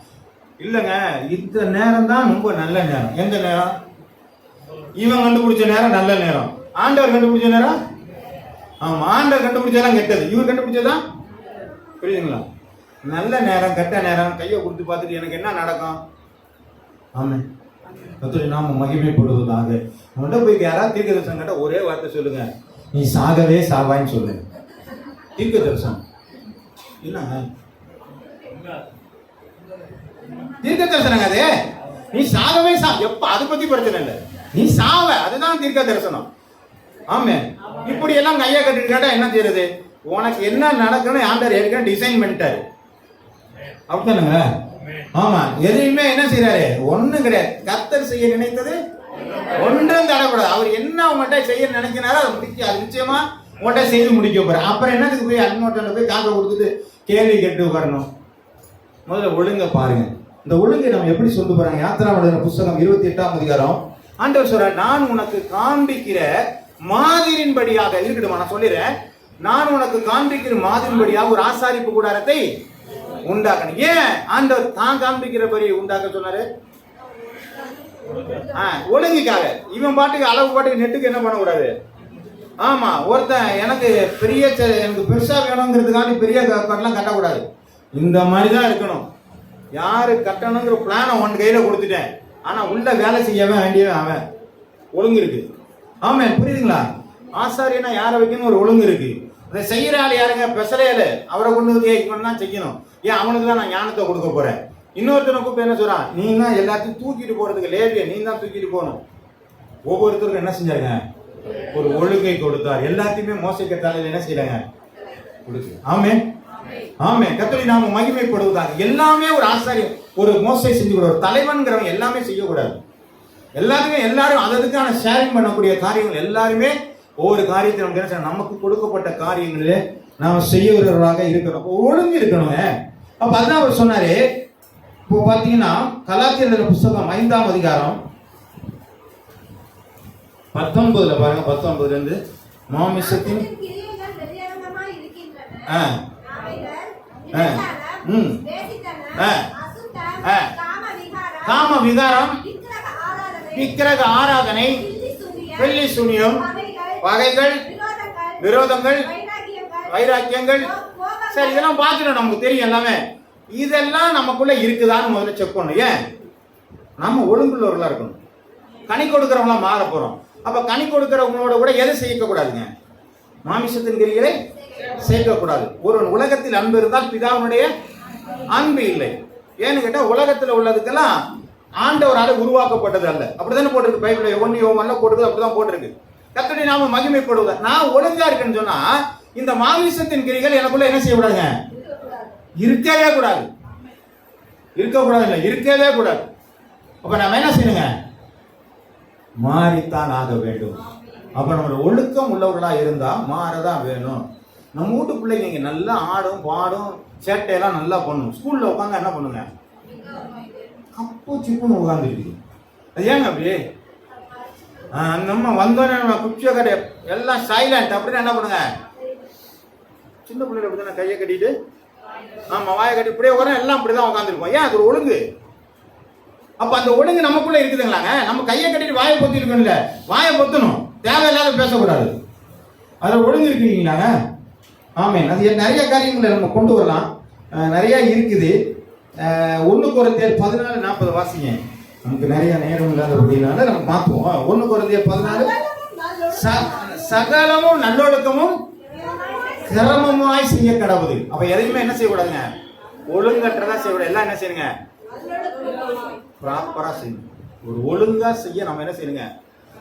இல்லைங்க, இந்த நேரம் தான் ரொம்ப நல்ல நேரம். எந்த நேரம்? இவன் கண்டுபிடிச்ச நேரம் நல்ல நேரம், ஆண்டவர் கண்டுபிடிச்ச நேரம் ஆமா, ஆண்டவர் கண்டுபிடிச்சதெல்லாம் கெட்டது, இவர் கண்டுபிடிச்சதான். புரியுதுங்களா? நல்ல நேரம் கெட்ட நேரம் கையை கொடுத்து பார்த்துட்டு எனக்கு என்ன நடக்கும்? ஆமா, கர்த்தருடைய நாமம் மகிமைப்படுவதாக. அவன்கிட்ட போய் யாராவது தீர்க்க தரிசனம் கேட்டா ஒரே வார்த்தை சொல்லுங்க, நீ சாகவே சாவான்னு சொல்லு. தீர்க்க தரிசனம் என்னங்க? தீர்க்க தரிசனங்க அது. நீ சாகவே எப்ப, அதை பத்தி பிரச்சனை இல்லை, நீ சாவ, அதுதான் தீர்க்க தரிசனம். ஆமே. இப்படி எல்லாம் கையை கட்டிட்டு கேட்டா என்ன செய்யறது? உனக்கு என்ன நடக்கணும் ஆண்டவர் ஏற்கனவே டிசைன் பண்ணிட்டாரு. அப்படித்தானுங்க? ஆமா. எதையுமே என்ன செய்யறாரு? ஒண்ணும் கிடையாது. கர்த்தர் செய்ய நினைத்தது ஒன்றும் தடக்கூடாது. அவர் என்ன உங்கள்கிட்ட செய்ய நினைக்கிறாரோ அதை முடிக்க, அது நிச்சயமா உங்கள்கிட்ட செய்து முடிக்க போற. அப்புறம் என்னத்துக்கு போய் அன்மோட்ட போய் காக்க கொடுத்துட்டு கேள்வி கேட்டு உட்காரணும்? முதல்ல ஒழுங்க பாருங்க. இந்த ஒழுங்கை நம்ம எப்படி சொல்ல போறாங்க? யாத்திராமடன புத்தகம் 28ஆம் அதிகாரம். ஆண்டவர் சொல்ற, நான் உனக்கு காண்பிக்கிற மாதிரின்படியாக இருக்கட்டுமா, நான் சொல்லிடுறேன், நான் உனக்கு காண்பிக்கிற மாதிரின்படியாக ஒரு ஆசாரிப்பு கூடாரத்தை உண்டாக்கணும். ஏன் ஆண்டவர் தான் காண்பிக்கிறபடி உண்டாக்க சொன்னாரு? ஒழுங்குக்காக. இவன் பாட்டுக்கு அளவு பாட்டுக்கு நெட்டுக்கு என்ன பண்ணக்கூடாது. ஆமா, ஒருத்தன் எனக்கு பெரிய எனக்கு பெருசா வேணுங்கிறதுக்காண்டி பெரிய கட்டெல்லாம் கட்டக்கூடாது. இந்த மாதிரி தான் இருக்கணும். யாரு கட்டணுங்கிற பிளானை உன் கையில கொடுத்துட்டேன், ஆனா உள்ள வேலை செய்யவே வேண்டியவன் அவன். ஒழுங்கு இருக்கு. ஆமா, புரியுதுங்களா? ஆசாரியனா யாரை வைக்கணும் ஒரு ஒழுங்கு இருக்கு. அதை செய்யற ஆள் யாருங்க? பெசலையில அவரை கொண்டு வந்து தான் செய்யணும். ஏன் அவனுக்கு தான் நான் ஞானத்தை கொடுக்க போறேன். இன்னொருத்தனை கூப்பிட்டு என்ன சொல்றான்? நீ தான் எல்லாத்தையும் தூக்கிட்டு போறதுக்கு லேவிய நீ தான் தூக்கிட்டு போகணும். ஒவ்வொருத்தருக்கும் என்ன செஞ்சாருங்க? ஒரு ஒழுங்கை கொடுத்தார். எல்லாத்தையுமே மோசைக்கு தலையில என்ன செய்யறாங்க? கொடுக்கு. ஆமே ஆமே. கர்த்தருடைய நாமம் மகிமைப்படுவதாக. எல்லாமே ஒரு ஆசாரியர், ஒரு மோசை செஞ்சு கூட, ஒரு தலைவன்கிறவங்க எல்லாமே செய்யக்கூடாது. எல்லாருமே எல்லாரும் அதுக்கான ஷேரிங் பண்ணக்கூடிய காரியங்கள் எல்லாருமே ஒவ்வொரு காரியத்தை நமக்கு என்ன செய்யணும்? நமக்கு கொடுக்கப்பட்ட காரியங்களிலே நாம செய்யறவர்களாக இருக்கணும். ஒழுங்கு இருக்கணுங்க. அப்ப அதான் அவர் சொன்னாரு. இப்போ பாத்தீங்கன்னா கலாத்தியர் புத்தகம் 5ஆம் அதிகாரம் 19ல பாருங்க. 19ல இருந்து மாமிசத்தின் காம விகாரம், விக்கிரக ஆராதனை, வெள்ளி சூனியம், வகைகள், விரோதங்கள், வைராக்கியங்கள். சரி, இதெல்லாம் பார்த்துட்டோம், நமக்கு தெரியும் எல்லாமே. இதெல்லாம் நமக்குள்ள இருக்குதான்னு முதல்ல செக் பண்ணணும். ஏன்? நம்ம ஒழுங்குள்ளவர்களா இருக்கணும். கனி கொடுக்கிறவங்களா மாற போறோம். அப்ப கனி கொடுக்கிறவங்களோட கூட எதை சேர்க்க கூடாதுங்க? மாமிசத்தின் கிரிகளை சேர்க்க கூடாது. ஒரு உலகத்தில் அன்பு இருந்தால் பிதாவுடைய அன்பு இல்லை. ஏன்னு கேட்டா உலகத்துல உள்ளதுக்கெல்லாம் ஆண்டவரால உருவாக்கப்பட்டது அல்ல. அப்படித்தானே போட்டிருக்கு பைபிள்ல. 1 யோவான்ல போட்டுருக்கு, அப்படிதான் போட்டிருக்கு. கர்த்தருடைய நாமம் மகிமைப்படுவதா. நான் ஒழுங்கா இருக்கேன்னு சொன்னா இந்த மாமிசத்தின் கிரிகள் எனக்குள்ள என்ன செய்யக்கூடாதுங்க? இருக்கவே கூடாது. இருக்கக்கூடாது இல்லை, இருக்கவே கூடாது. அப்ப நம்ம என்ன செய்யணுங்க? மாறித்தான் ஆக வேண்டும். அப்ப நம்ம ஒழுக்கம் உள்ளவர்களா இருந்தா மாறதான் வேணும். நம்ம வீட்டு பிள்ளைங்க இங்க நல்லா ஆடும் பாடும் சேட்டையெல்லாம் நல்லா பண்ணும். ஸ்கூல்ல உட்காந்து என்ன பண்ணுங்க, அப்போ சிப்புன்னு உட்காந்துருக்கு. அது ஏங்க அப்படி? நம்ம வந்தோடனே நம்ம குச்சியை கட்டி எல்லாம் சைலண்ட் அப்படின்னு என்ன பண்ணுங்க, சின்ன பிள்ளைங்க அப்படிதான் கையை கட்டிட்டு ஆமா வாயை கட்டி இப்படியே வரோம், எல்லாம் அப்படிதான் உட்காந்துருப்போம். ஏன் அது ஒரு ஒழுங்கு. அப்ப அந்த ஒழுங்கு நமக்குள்ள இருக்குதுங்களாங்க. நம்ம கையை கட்டிட்டு வாயை பொத்தி இருக்கணும்ல, வாயை பொத்தணும், தேவையில்லாத பேசக்கூடாது. அதுல ஒழுங்கு இருக்குங்களாங்க. ஆமே, அது நிறைய காரியங்களை நம்ம கொண்டு வரலாம், நிறைய இருக்குது. 1 கொரிந்தியர் 14:40 வாசிங்க. நமக்கு நிறைய நேரம் இல்லாத அப்படின்னால நம்ம பார்ப்போம். 1 கொரிந்தியர் 14 சகலமும் நல்லொழுக்கமும் கிரமமாய் செய்ய கடவுது. அப்ப எதையுமே என்ன செய்யக்கூடாதுங்க, ஒழுங்கற்றதா செய்யக்கூடாது. எல்லாம் என்ன செய்யுங்க, ப்ராப்பரா செய்யணும். ஒரு ஒழுங்கா செய்ய நம்ம என்ன செய்யணுங்க,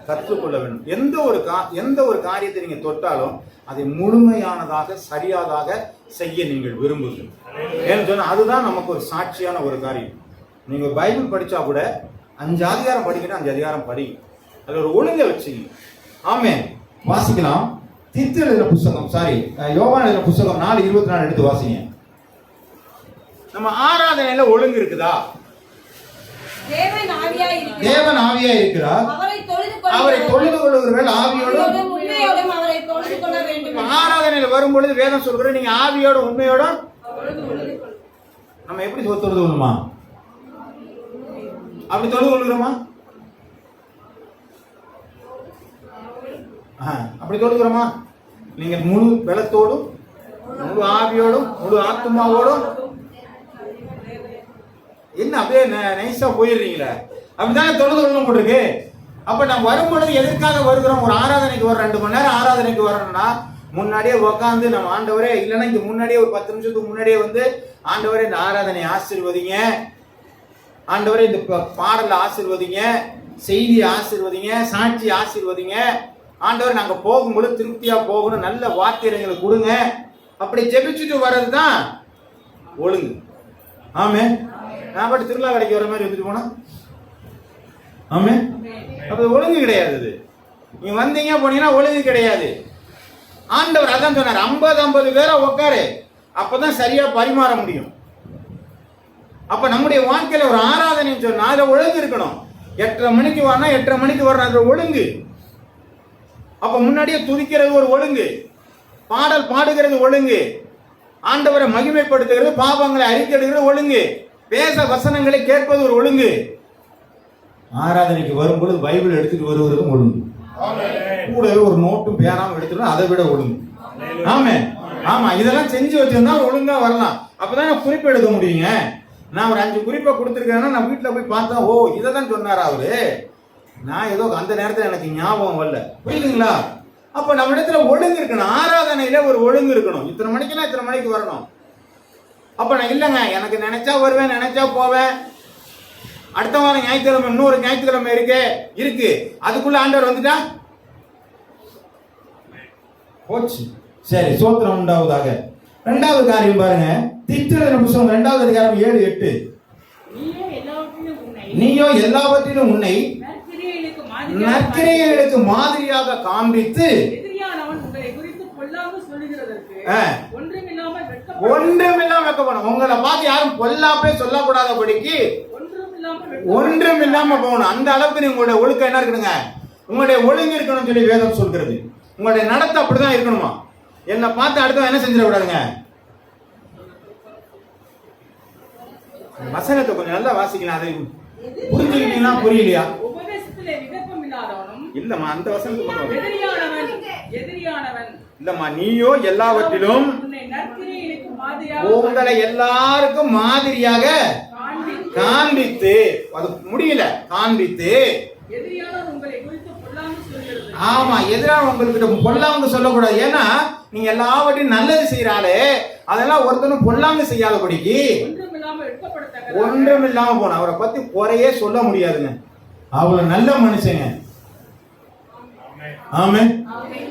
கற்றுக்கொள்ள வேண்டும். எந்த ஒரு காரியத்தை நீங்க தொட்டாலும் அதை முழுமையானதாக சரியாதாக செய்ய நீங்கள் விரும்புங்கள். ஏன்னு சொன்னா அதுதான் நமக்கு ஒரு சாட்சியான ஒரு காரியம். நீங்க பைபிள் படிச்சா கூட 5 அதிகாரம் படிக்கணும், 5 அதிகாரம் படி, அதுல ஒரு ஒழுங்கை வச்சுங்க. ஆமே, வாசிக்கலாம். தீத்து எழுதின புஸ்தகம், யோவான் எழுதின புஸ்தகம் 4:24 எடுத்து வாசிங்க. நம்ம ஆராதனையில ஒழுங்கு இருக்குதா? தேவன் ஆவியா இருக்கிறார், அவரை தொழுது கொள்ளுகிறவர்கள் ஆவியோடும் உண்மையோடும் அவரை தொழுது கொள்ள வேண்டும். ஆராதனையில வரும்பொழுது வேதம் சொல்கிறது, நீங்க ஆவியோட உண்மையோட நம்ம எப்படி தொழுது கொள்ளுமா, அப்படி தொழுது கொள்கிறோமா? அப்படி தொழுகிறோமா? நீங்க முழு பலத்தோடும் முழு ஆவியோடும் முழு ஆத்மாவோடும் என்ன அப்படியே நைஸா போயிடுறீங்களே, அப்படிதானே தொழுது கொள்ளணும் போட்டிருக்கு. அப்ப நம்ம வரும்பொழுது எதற்காக வருகிறோம்? ஒரு ஆராதனைக்கு வர 2 மணி நேரம் ஆராதனைக்கு வரணும்னா முன்னாடியே உட்காந்து நம்ம ஆண்டவரே, இல்லைன்னா இங்க முன்னாடியே ஒரு 10 நிமிஷத்துக்கு முன்னாடியே வந்து ஆண்டவரே இந்த ஆராதனை ஆசீர்வதிங்க, ஆண்டவரே இந்த பாடல ஆசீர்வதிங்க, செய்தி ஆசீர்வதிங்க, சாட்சி ஆசீர்வதிங்க, ஆண்டவர் நாங்க போகும்போது திருப்தியா போகணும், நல்ல வார்த்தைகளை கொடுங்க, அப்படி ஜெபிச்சுட்டு வர்றதுதான் ஒழுங்கு. ஆமே, நான் பாட்டு திருவிழா கடைக்கு வர மாதிரி வந்துட்டு போனா ஆமே, அப்ப ஒழுங்கு கிடையாது. நீங்க வந்தீங்க போனீங்கன்னா ஒழுங்கு கிடையாது. ஆண்டவர் அதான் சொன்னார், 50 பேரை உட்காரு, அப்பதான் சரியா பரிமாற முடியும். அப்ப நம்முடைய வாழ்க்கையில ஒரு ஆராதனை சொன்னா அதுல ஒழுங்கு இருக்கணும். 8:30 மணிக்கு வரணும், 8:30 மணிக்கு வரணும், அது ஒழுங்கு. அப்ப முன்னாடியே துதிக்கிறது ஒரு ஒழுங்கு, பாடல் பாடுகிறது ஒழுங்கு, ஆண்டவரை மகிமைப்படுத்துகிறது, பாவங்களை அறிக்கையிடுகிறது ஒழுங்கு, பேச வசனங்களை கேட்பது ஒரு ஒழுங்கு. ஆராதனைக்கு வரும்பொழுது பைபிள் எடுத்துட்டு வருவதும் ஒழுங்கு, கூடவே ஒரு நோட்டும் பேனாவும் எடுத்துட்டு அதை விட ஒழுங்கு. ஆமே, ஆமா, இதெல்லாம் செஞ்சு வச்சிருந்தா ஒழுங்கா வரலாம். அப்பதான் நான் குறிப்பு எடுக்க முடியுங்க. நான் ஒரு 5 குறிப்பை கொடுத்துருக்கேன்னா நான் வீட்டுல போய் பார்த்தா, ஓ இதைதான் சொன்னாரா அவரு, நான் ஏதோ அந்த நேரத்தில் எனக்கு ஞாபகம் வரல, புரியுதுங்களா? அப்ப நம்ம இடத்துல ஒழுங்கு இருக்கணும். ஆராதனையில ஒரு ஒழுங்கு இருக்கணும். இத்தனை மணிக்குன்னா இத்தனை மணிக்கு வரணும். அப்ப நான் இல்லைங்க, எனக்கு நினைச்சா வருவேன், நினைச்சா போவேன், அடுத்த வாரம் ஞாயிற்றுக்கிழமை இன்னொரு ஞாயிற்றுக்கிழமை இருக்கு, அதுக்குள்ள ஆண்டவர் வந்துட்டா போச்சு. சரி, சோத்திரம் உண்டாவதாக. 2வது காரியம் பாருங்க, தீத்து புத்தகம் 2வது அதிகாரம் 7-8. நீயோ எல்லாவற்றிலும் உன்னை நற்கிரியைகளுக்கு மாதிரியாக காண்பித்து ஒன்றுமில்லாம வெட்கப்படணும். உங்களை பார்த்து யாரும் பொல்லாப்பே சொல்லக்கூடாதபடிக்கு ஒன்றும் இல்லாம போகணும். அந்த அளவுக்கு உங்களுடைய ஒழுக்கம் என்ன இருக்கணுங்க, உங்களுடைய ஒழுங்கு இருக்கணும்னு சொல்லி வேதம் சொல்கிறது. உங்களுடைய நடத்தை அப்படிதான் இருக்கணுமா. என்னை பார்த்து அடுத்த என்ன செஞ்சிடக்கூடாதுங்க. வசனத்தை கொஞ்சம் நல்லா வாசிக்கலாம், அதை புரிஞ்சுக்கிட்டீங்கன்னா புரியலையா? இல்லம்மா, அந்த வசனத்துக்கு இல்லம்மா, நீயோ எல்லாவற்றிலும் உங்களை எல்லாருக்கும் மாதிரியாக காண்பித்து, அது முடியல, காண்பித்து, ஆமா, எதிரான உங்களுக்கு பொல்லாங்கு சொல்லக்கூடாது. ஏன்னா நீங்க எல்லாவற்றையும் நல்லது செய்யறாலே, அதெல்லாம் ஒருத்தனும் பொல்லாங்கு செய்யாதபடிக்கு ஒன்றும் இல்லாம போன அவரை பத்தி குறையே சொல்ல முடியாதுங்க. அவ்வளவு நல்ல மனுஷங்க. ஆமே,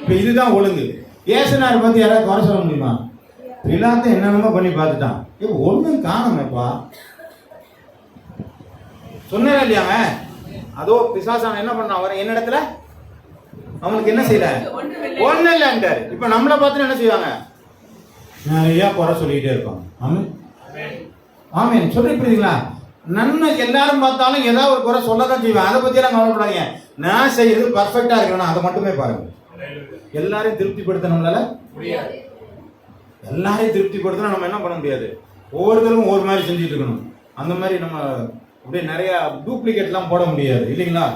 இப்ப இதுதான் ஒழுங்கு. ஏசுனார் பத்தி யாராவது குறை சொல்ல முடியுமா? எல்லாத்தையும் என்னென்னமோ பண்ணி பார்த்துட்டான், இப்ப ஒண்ணும் காணமேப்பா. சொன்னேன் இல்லையாங்க, அதோ பிசாசான என்ன பண்ணான், அவரை என்னிடத்துல
அவங்களுக்கு என்ன செய்யல? ஒண்ணு இல்லைன்றாரு. இப்ப நம்மளை பார்த்து என்ன செய்வாங்க? நிறைய குறை சொல்லிக்கிட்டே இருப்பாங்க. ஆமென் ஆமென் சொல்லி புரியுதுங்களா? நன்மை எல்லாரும் பார்த்தாலும் ஏதாவது ஒரு குறை சொல்லதான் செய்வேன். அதை பத்தி எல்லாம் கவலைப்படாதீங்க. நான் செய்யறது பர்ஃபெக்டா இருக்கணும், அதை மட்டுமே பாருங்க. எல்லாரையும் திருப்திப்படுத்த நம்மளால முடியாது. எல்லாரையும் திருப்திப்படுத்தினா நம்ம என்ன பண்ண முடியாது? ஒவ்வொருத்தரும் ஒவ்வொரு மாதிரி செஞ்சுட்டு இருக்கணும். அந்த மாதிரி நம்ம அப்படியே நிறைய டூப்ளிகேட்லாம் போட முடியாது இல்லைங்களா?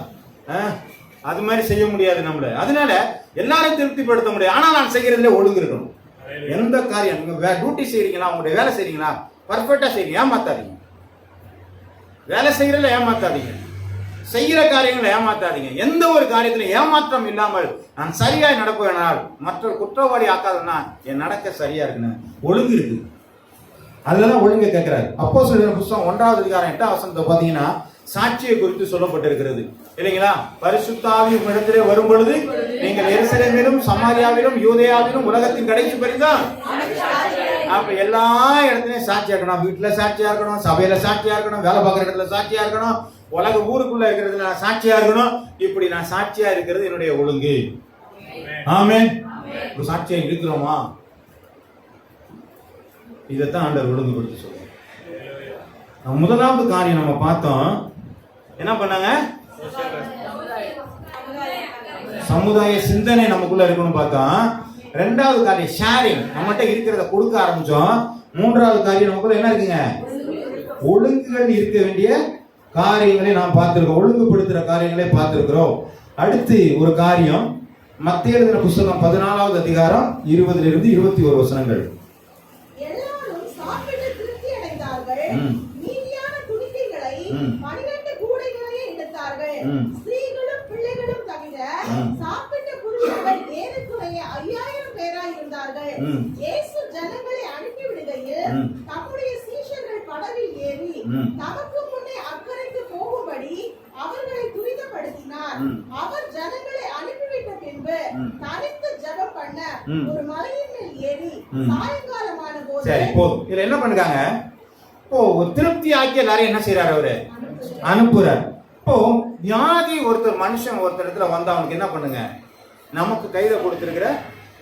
அது மாதிரி செய்ய முடியாது நம்மள. அதனால எல்லாரையும் திருப்திப்படுத்த முடியாது. ஆனால் நான் செய்யறதுல ஒழுங்கு இருக்கணும். எந்த காரியம் நீங்க டியூட்டி செய்றீங்களா, உங்களுடைய வேலை செய்றீங்களா, பர்ஃபெக்டா செய்றீங்க, ஏமாத்தாதீங்க. வேலை செய்யறதுல ஏமாத்தாதீங்க, செய்யற காரியங்களை ஏமாத்தாதீங்க. எந்த ஒரு காரியத்திலும் ஏமாற்றம் இல்லாமல் நான் சரியாய் நடப்பேனால் மற்ற குற்றவாளி ஆக்காதுன்னா என் நடக்க சரியா இருக்குன்னு ஒழுங்கு இருக்கு. அதுலதான் ஒழுங்கு கேட்கிறாரு. அப்போஸ்தலர் புத்தகம் 1வது அதிகாரம் 8வது வசனத்தை பாத்தீங்கன்னா சாட்சியை குறித்து சொல்லப்பட்டிருக்கிறது இல்லைங்களா? பரிசுத்த ஆவி உங்களிடத்திலே வரும் பொழுது நீங்கள் எருசலேமிலும் சமாரியாவிலும் யூதேயாவிலும் உலகத்தின் கடைசி பரிதான். அப்ப எல்லா இடத்துலயும் சாட்சியா இருக்கணும். வீட்டுல சாட்சியா இருக்கணும், சபையில சாட்சியா இருக்கணும், வேலை பார்க்குற இடத்துல சாட்சியா இருக்கணும், உலக ஊருக்குள்ள இருக்கிறதுல நான் சாட்சியா இருக்கணும். இப்படி நான் சாட்சியா இருக்கிறது என்னுடைய ஒழுங்கு. ஆமென். சாட்சியா இருக்கிறோமா? இதைத்தான் ஆண்டவர் ஒழுங்கு கொடுத்து சொல்லுவோம். முதலாவது காரியம் நம்ம பார்த்தோம். என்ன பண்ணாங்க? சமுதாய சிந்தனை நமக்குள்ள இருக்கணும் பார்த்தோம். ரெண்டாவது காரியம் ஷேரிங், நம்மகிட்ட இருக்கிறத கொடுக்க ஆரம்பிச்சோம். மூன்றாவது காரியம் நமக்குள்ள என்ன இருக்குங்க? ஒழுங்குகள் இருக்க வேண்டிய காரியங்களை நாம் பார்த்திருக்கோம், ஒழுங்குபடுத்துற காரியங்களை பார்த்திருக்கிறோம். அடுத்து ஒரு காரியம், மத்தேயு எழுதின புத்தகம் 14வது அதிகாரம் 20 to 21 வசனங்கள்.
எல்லாரும் சாப்பிட்டு திருப்தி அடைந்தார்கள். மீதியான துணிக்கைகளை 12 கூடைகளை எடுத்தார்கள். ஸ்திரீகளும் பிள்ளைகளும் தவிர சாப்பிட்ட புருஷர்கள் ஏறக்குறைய 5000 பேராய் இருந்தார்கள். இயேசு ஜனங்களை அனுப்பிவிடுகையில் தம்முடைய சீஷர்கள் படவில் ஏறி தமக்கு முன்னே அக்கறைக்கு போகும்படி அவர்களை துரிதப்படுத்தினார். அவர் ஜனங்களை அனுப்பிவிட்ட பின்பு தனித்து ஜெபம் பண்ண ஒரு மலையின் மேல் ஏறி சாயங்காலமான போது.
சரி போதும். இதுல என்ன பண்ணுறாங்க? இப்போ திருப்தி ஆக்கி எல்லாரும் என்ன செய்யறாரு? அவரு அனுப்புறாரு. இப்போ வியாதி ஒருத்தர் மனுஷன் ஒருத்தர் இடத்துல வந்தா அவனுக்கு என்ன பண்ணுங்க? நமக்கு கையில கொடுத்திருக்கிற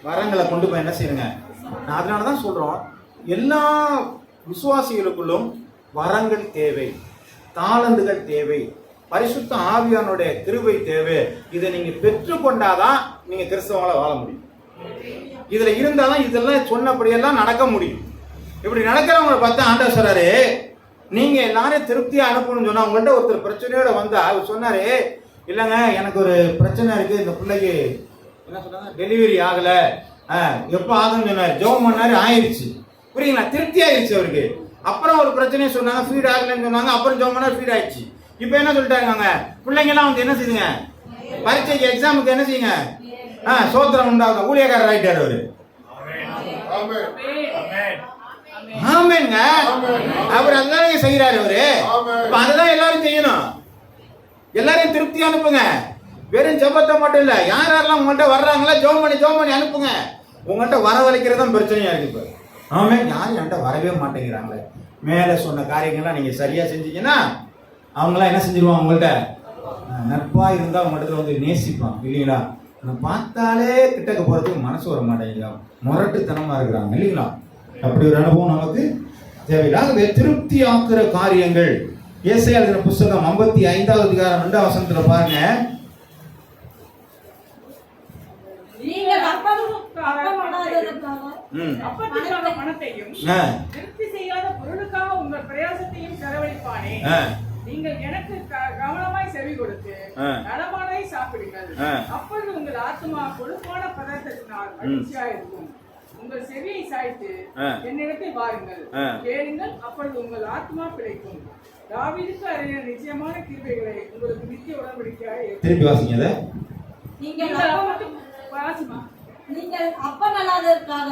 வரங்களை கொண்டு போய் என்ன செய்யுங்க? அதனாலதான் சொல்றோம், எல்லா விசுவாசிகளுக்குள்ளும் வரங்கள் தேவை, தாளந்துகள் தேவை, பரிசுத்த ஆவியானுடைய கிருபை தேவை. இதை நீங்க பெற்றுக்கொண்டாதான் நீங்க கிறிஸ்தவங்கள வாழ முடியும். இதுல இருந்தாதான் இதெல்லாம் சொன்னபடியெல்லாம் நடக்க முடியும். இப்படி நடக்கிறவங்களை பார்த்தா ஆண்டவர் சொல்றாரு, நீங்க எல்லாரும் திருப்தியா அனுப்பணும்னு சொன்னா, உங்கள்கிட்ட ஒருத்தர் பிரச்சனையோட வந்தா அவர் சொன்னாரு, இல்லைங்க எனக்கு ஒரு பிரச்சனை இருக்கு, இந்த பிள்ளைக்கு என்ன சொன்னாங்க, டெலிவரி ஆகல, எப்ப ஆகும்னு சொன்னாரு, ஜெபம் பண்ணாரு, ஆயிடுச்சு. புரியுங்களா? திருப்தி ஆயிடுச்சு அவருக்கு. அப்புறம் ஒரு பிரச்சனையை சொன்னாங்க, ஃபீட் ஆகலன்னு சொன்னாங்க, அப்புறம் ஜெபம் பண்ணாரு, ஃபீட் ஆயிடுச்சு. இப்ப என்ன சொல்லிட்டாங்க, பிள்ளைங்க எல்லாம் வந்து என்ன செய்யுங்க, பரீட்சைக்கு எக்ஸாமுக்கு என்ன செய்யுங்க, சோத்திரம் உண்டாகும், ஊழியக்காரர் ஆயிட்டாரு அவரு. ஆமென்ங்க. அவர் அதுதான் செய்யறாரு அவரு. அதுதான் எல்லாரும் செய்யணும். எல்லாரையும் திருப்தி அனுப்புங்க. வெறும் ஜெபத்தை மட்டும் இல்ல, யார் யாரெல்லாம் உங்கள்கிட்ட வர்றாங்களா ஜெபம் பண்ணி அனுப்புங்க. உங்கள்கிட்ட வரவழைக்கிறது தான் பிரச்சனையா இருக்கு இப்ப. ஆமென். யாரும் என்கிட்ட வரவே மாட்டேங்கிறாங்களே. மேல சொன்ன காரியங்கள்லாம் நீங்க சரியா செஞ்சீங்கன்னா அவங்களாம் என்ன செஞ்சிருவாங்க? உங்கள்கிட்ட நட்பா இருந்தா உங்கள்கிட்ட வந்து நேசிப்பாங்க இல்லைங்களா? பார்த்தாலே கிட்டக்க போறதுக்கு மனசு வர மாட்டேங்குது, முரட்டுத்தனமா இருக்கிறாங்க இல்லைங்களா? அப்படி ஒரு அனுபவம் நமக்கு தேவையில்லை. திருப்தி ஆக்குற காரியங்கள். ஏசாயா எழுதின புத்தகம் 55வது அதிகாரம் 2வது வசனத்துல பாருங்க.
நீங்கள் அப்பத்திற்காக பணத்தையும் திருப்தி செய்யாத பொருளுக்காக உங்கள் பிரயாசத்தையும் செலவழிப்பானே. நீங்கள் எனக்கு கவனமாய் செவி கொடுத்து நலமானாய் சாப்பிடுங்கள். அப்பொழுது உங்கள் ஆத்மா கொழுப்பான பதார்த்தத்தினால் மகிழ்ச்சியா இருக்கும். உங்கள் செவியை சாய்த்து என்னிடத்தில் வாருங்கள், கேளுங்கள், அப்பொழுது உங்கள் ஆத்மா பிழைக்கும். தாவீதுக்கு அருளின நிச்சயமான கிருபைகளை உங்களுக்கு நித்திய உடன்படிக்கையாக
திருப்பி வாசிங்க.
நீங்கள் அப்பமல்லாததற்காக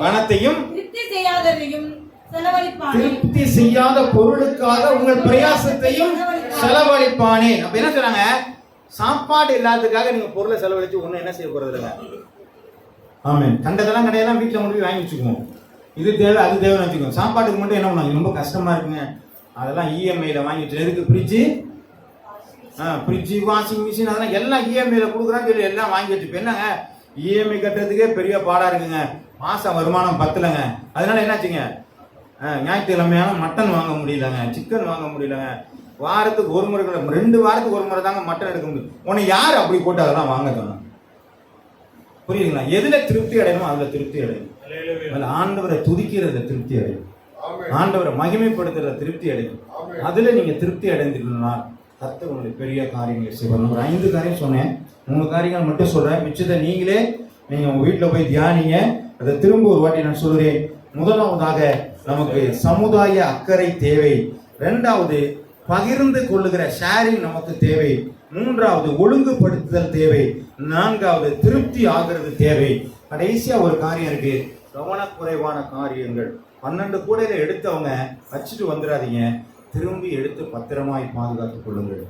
பணத்தையும்
திருப்தி செய்யாததையும் செலவழிப்பானே.
திருப்தி செய்யாத பொருளுக்காக உங்கள் பிரயாசத்தையும் செலவழிப்பானே. அப்ப என்ன சொல்றாங்க? சாப்பாடு இல்லாததுக்காக நீங்க பொருளை செலவழிச்சு ஒண்ணு என்ன செய்ய போறது இல்லைங்க. ஆமென். கண்டதெல்லாம் கடையெல்லாம் வீட்டுல கொண்டு போய் வாங்கி வச்சுக்குவோம். இது தேவை அது தேவைன்னு வச்சுக்கோங்க. சாப்பாட்டுக்கு மட்டும் என்ன பண்ணுவாங்க? ரொம்ப கஷ்டமா இருக்குங்க, அதெல்லாம் இஎம்ஐல வாங்கி வச்சு எதுக்கு பிரிச்சு
ஃப்ரிட்ஜு, வாஷிங் மிஷின் அதெல்லாம் எல்லாம் இஎம்ஐல கொடுக்குறான்னு சொல்லி எல்லாம் வாங்கி வச்சுப்போம். என்னங்க இஎம்ஐ கட்டுறதுக்கே பெரிய பாடா இருக்குங்க. மாசம் வருமானம் பத்தலைங்க. அதனால என்னாச்சுங்க, ஞாயிற்றுக்கிழமையான மட்டன் வாங்க முடியலங்க, சிக்கன் வாங்க முடியலங்க. வாரத்துக்கு ஒரு முறை, 2 வாரத்துக்கு ஒரு முறை தாங்க மட்டன் எடுக்க முடியும். உன்னை யார் அப்படி போட்டு அதெல்லாம் வாங்க சொன்னாங்க? புரியுதுங்களா? எதுல திருப்தி அடையணும் அதுல திருப்தி அடையணும். அதுல ஆண்டவரை துதிக்கிறத திருப்தி அடையும், ஆண்டவரை மகிமைப்படுத்துறத திருப்தி அடையும். அதுல நீங்க திருப்தி அடைந்துக்கணும்னா கர்த்தர் உங்களுக்கு பெரிய காரியங்களை செய்வார். ஒரு 5 காரியம் சொன்னேன், 3 காரியங்கள் மட்டும் சொல்றேன். மிச்சத்தை நீங்க உங்க வீட்டுல போய் தியானிங்க. அதை திரும்ப ஒரு வாட்டி நான் சொல்றேன். முதலாவதாக நமக்கு சமுதாய அக்கறை தேவை. 2வது பகிர்ந்து கொள்ளுகிற ஷேரிங் நமக்கு தேவை. 3வது ஒழுங்குபடுத்துதல் தேவை. 4வது திருப்தி ஆகிறது தேவை. கடைசியா ஒரு காரியம் இருக்கு, கவனக்குறைவான காரியங்கள். 12 கூடையில எடுத்தவங்க வச்சுட்டு வந்துடாதீங்க, திரும்பி எடுத்து பத்திரமாய் பாதுகாத்துக் கொள்ளுங்கள்.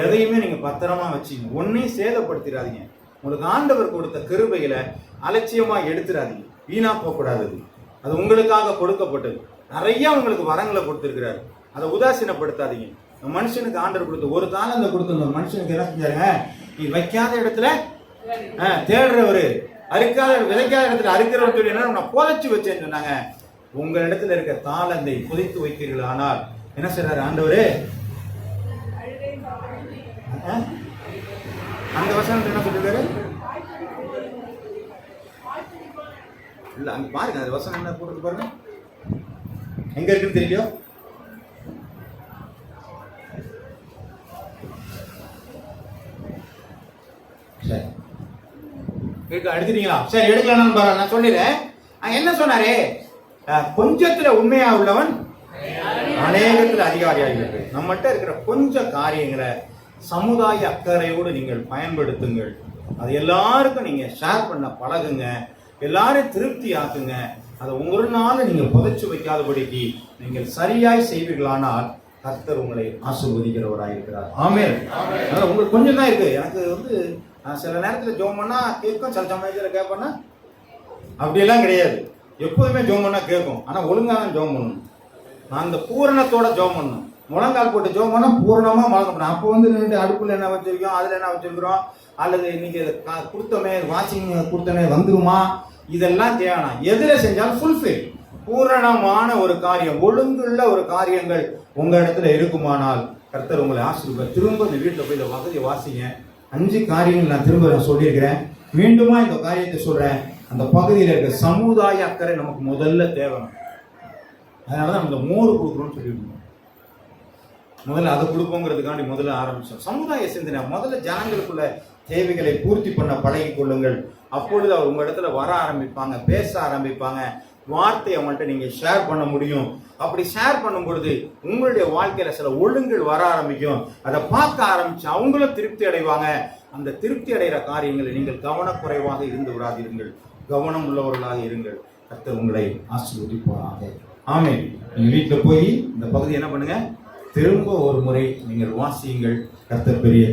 எதையுமே நீங்க பத்திரமா வச்சுங்க, ஒன்னையும் சேதப்படுத்திடாதீங்க. உங்களுக்கு ஆண்டவர் கொடுத்த கிருபைகளை அலட்சியமா எடுத்துடாதீங்க, வீணா போகக்கூடாது. அது உங்களுக்காக கொடுக்கப்பட்டது. நிறைய உங்களுக்கு வரங்களை கொடுத்திருக்கிறாரு, அதை உதாசீனப்படுத்தாதீங்க. மனுஷனுக்கு ஆண்டவர் கொடுத்த ஒரு தாளந்தை கொடுத்த மனுஷனுக்கு என்ன செஞ்சாருங்க, நீ வைக்காத இடத்துல தேடுறவரு, அறுக்காத விதைக்காத இடத்துல அறுக்கிறவர் சொல்லி நான் புதைச்சு வச்சேன்னு சொன்னாங்க. உங்க இடத்துல இருக்க தாளந்தை புதைத்து வைக்கிறீர்கள். ஆனால் என்ன செய்றாரு ஆண்டவரு? அந்த வசனத்தை என்ன சொல்லிருக்காரு? இல்ல அங்க பாருங்க, அந்த வசனம் என்ன போட்டு பாருங்க, எங்க இருக்குன்னு தெரியலையோ. சரி எடுத்துட்டீங்களா? சரி எடுக்கலாம் பாருங்க. நான் சொல்லிடுறேன். என்ன சொன்னாரு? கொஞ்சத்துல உண்மையா உள்ளவன் அநேகத்துல அதிகாரியாக. நம்மகிட்ட இருக்கிற கொஞ்சம் காரியங்களை சமுதாய அக்கறையோடு நீங்கள் பயன்படுத்துங்கள். அது எல்லாருக்கும் நீங்க ஷேர் பண்ண பழகுங்க, எல்லாரும் திருப்தி ஆக்குங்க. அதை ஒரு நாள் நீங்க புதைச்சு வைக்காதபடிக்கு நீங்கள் சரியாய் செய்வீர்களானால் கர்த்தர் உங்களை ஆசீர்வதிக்கிறவராயிருக்கிறார். ஆமென். அதனால உங்களுக்கு கொஞ்சம் தான் இருக்கு. எனக்கு சில நேரத்தில் ஜெபம் பண்ணா கேட்கும், சில சமயத்தில் கேட்பேன்னா அப்படியெல்லாம் கிடையாது. எப்போதுமே ஜெபம் பண்ணா கேட்கும், ஆனா ஒழுங்காக தான் ஜெபம் பண்ணணும். நான் அந்த பூரணத்தோட ஜெபம் பண்ணணும். முழங்கால் போட்டு ஜெபம் பண்ணா பூரணமா முழங்கப்படணும். அப்போ அடுப்புல என்ன வச்சிருக்கோம், அதுல என்ன வச்சிருக்கிறோம், அல்லது இன்னைக்கு கொடுத்தோமே வாஷிங் கொடுத்தோமே வந்துருமா, இதெல்லாம் தேவைனா எதுல செஞ்சாலும் ஃபுல்ஃபில் பூரணமான ஒரு காரியம், ஒழுங்குள்ள ஒரு காரியங்கள் உங்க இடத்துல இருக்குமானால் கர்த்தர் உங்களை ஆசீர்வாதம். திரும்ப இந்த வீட்டில் போய் இந்த வசதியை வாசிங்க. 5 காரியங்கள் நான் திரும்ப சொல்லியிருக்கிறேன். மீண்டுமா இந்த காரியத்தை சொல்றேன். அந்த பகுதியில் இருக்க சமுதாய அக்கறை நமக்கு முதல்ல தேவை. அதனாலதான் நம்ம மோர் கொடுக்குறோம்னு சொல்லியிருக்கோம். முதல்ல அதை கொடுப்போங்கிறதுக்காண்டி முதல்ல ஆரம்பிச்சோம். சமுதாய சிந்தனை முதல்ல ஜனங்களுக்குள்ள தேவைகளை பூர்த்தி பண்ண பழகி கொள்ளுங்கள். அப்பொழுது அவர் உங்க இடத்துல வர ஆரம்பிப்பாங்க, பேச ஆரம்பிப்பாங்க. வார்த்தையை அவங்கள்ட்ட நீங்க ஷேர் பண்ண முடியும். அப்படி ஷேர் பண்ணும் பொழுது உங்களுடைய வாழ்க்கையில சில ஒழுங்குகள் வர ஆரம்பிக்கும். அதை பார்க்க ஆரம்பிச்சு அவங்களும் திருப்தி அடைவாங்க. அந்த திருப்தி அடைகிற காரியங்களை நீங்கள் கவனக்குறைவாக இருந்து விடாதீர்கள், கவனம் உள்ளவர்களாக இருங்கள். கர்த்தர் உங்களை ஆசீர்வதிப்பாராக. ஆமென். நீங்க வீட்டுல போய் இந்த பகுதி என்ன பண்ணுங்க, திரும்ப ஒரு முறை நீங்கள் வாசியுங்கள். கர்த்தர் பெரிய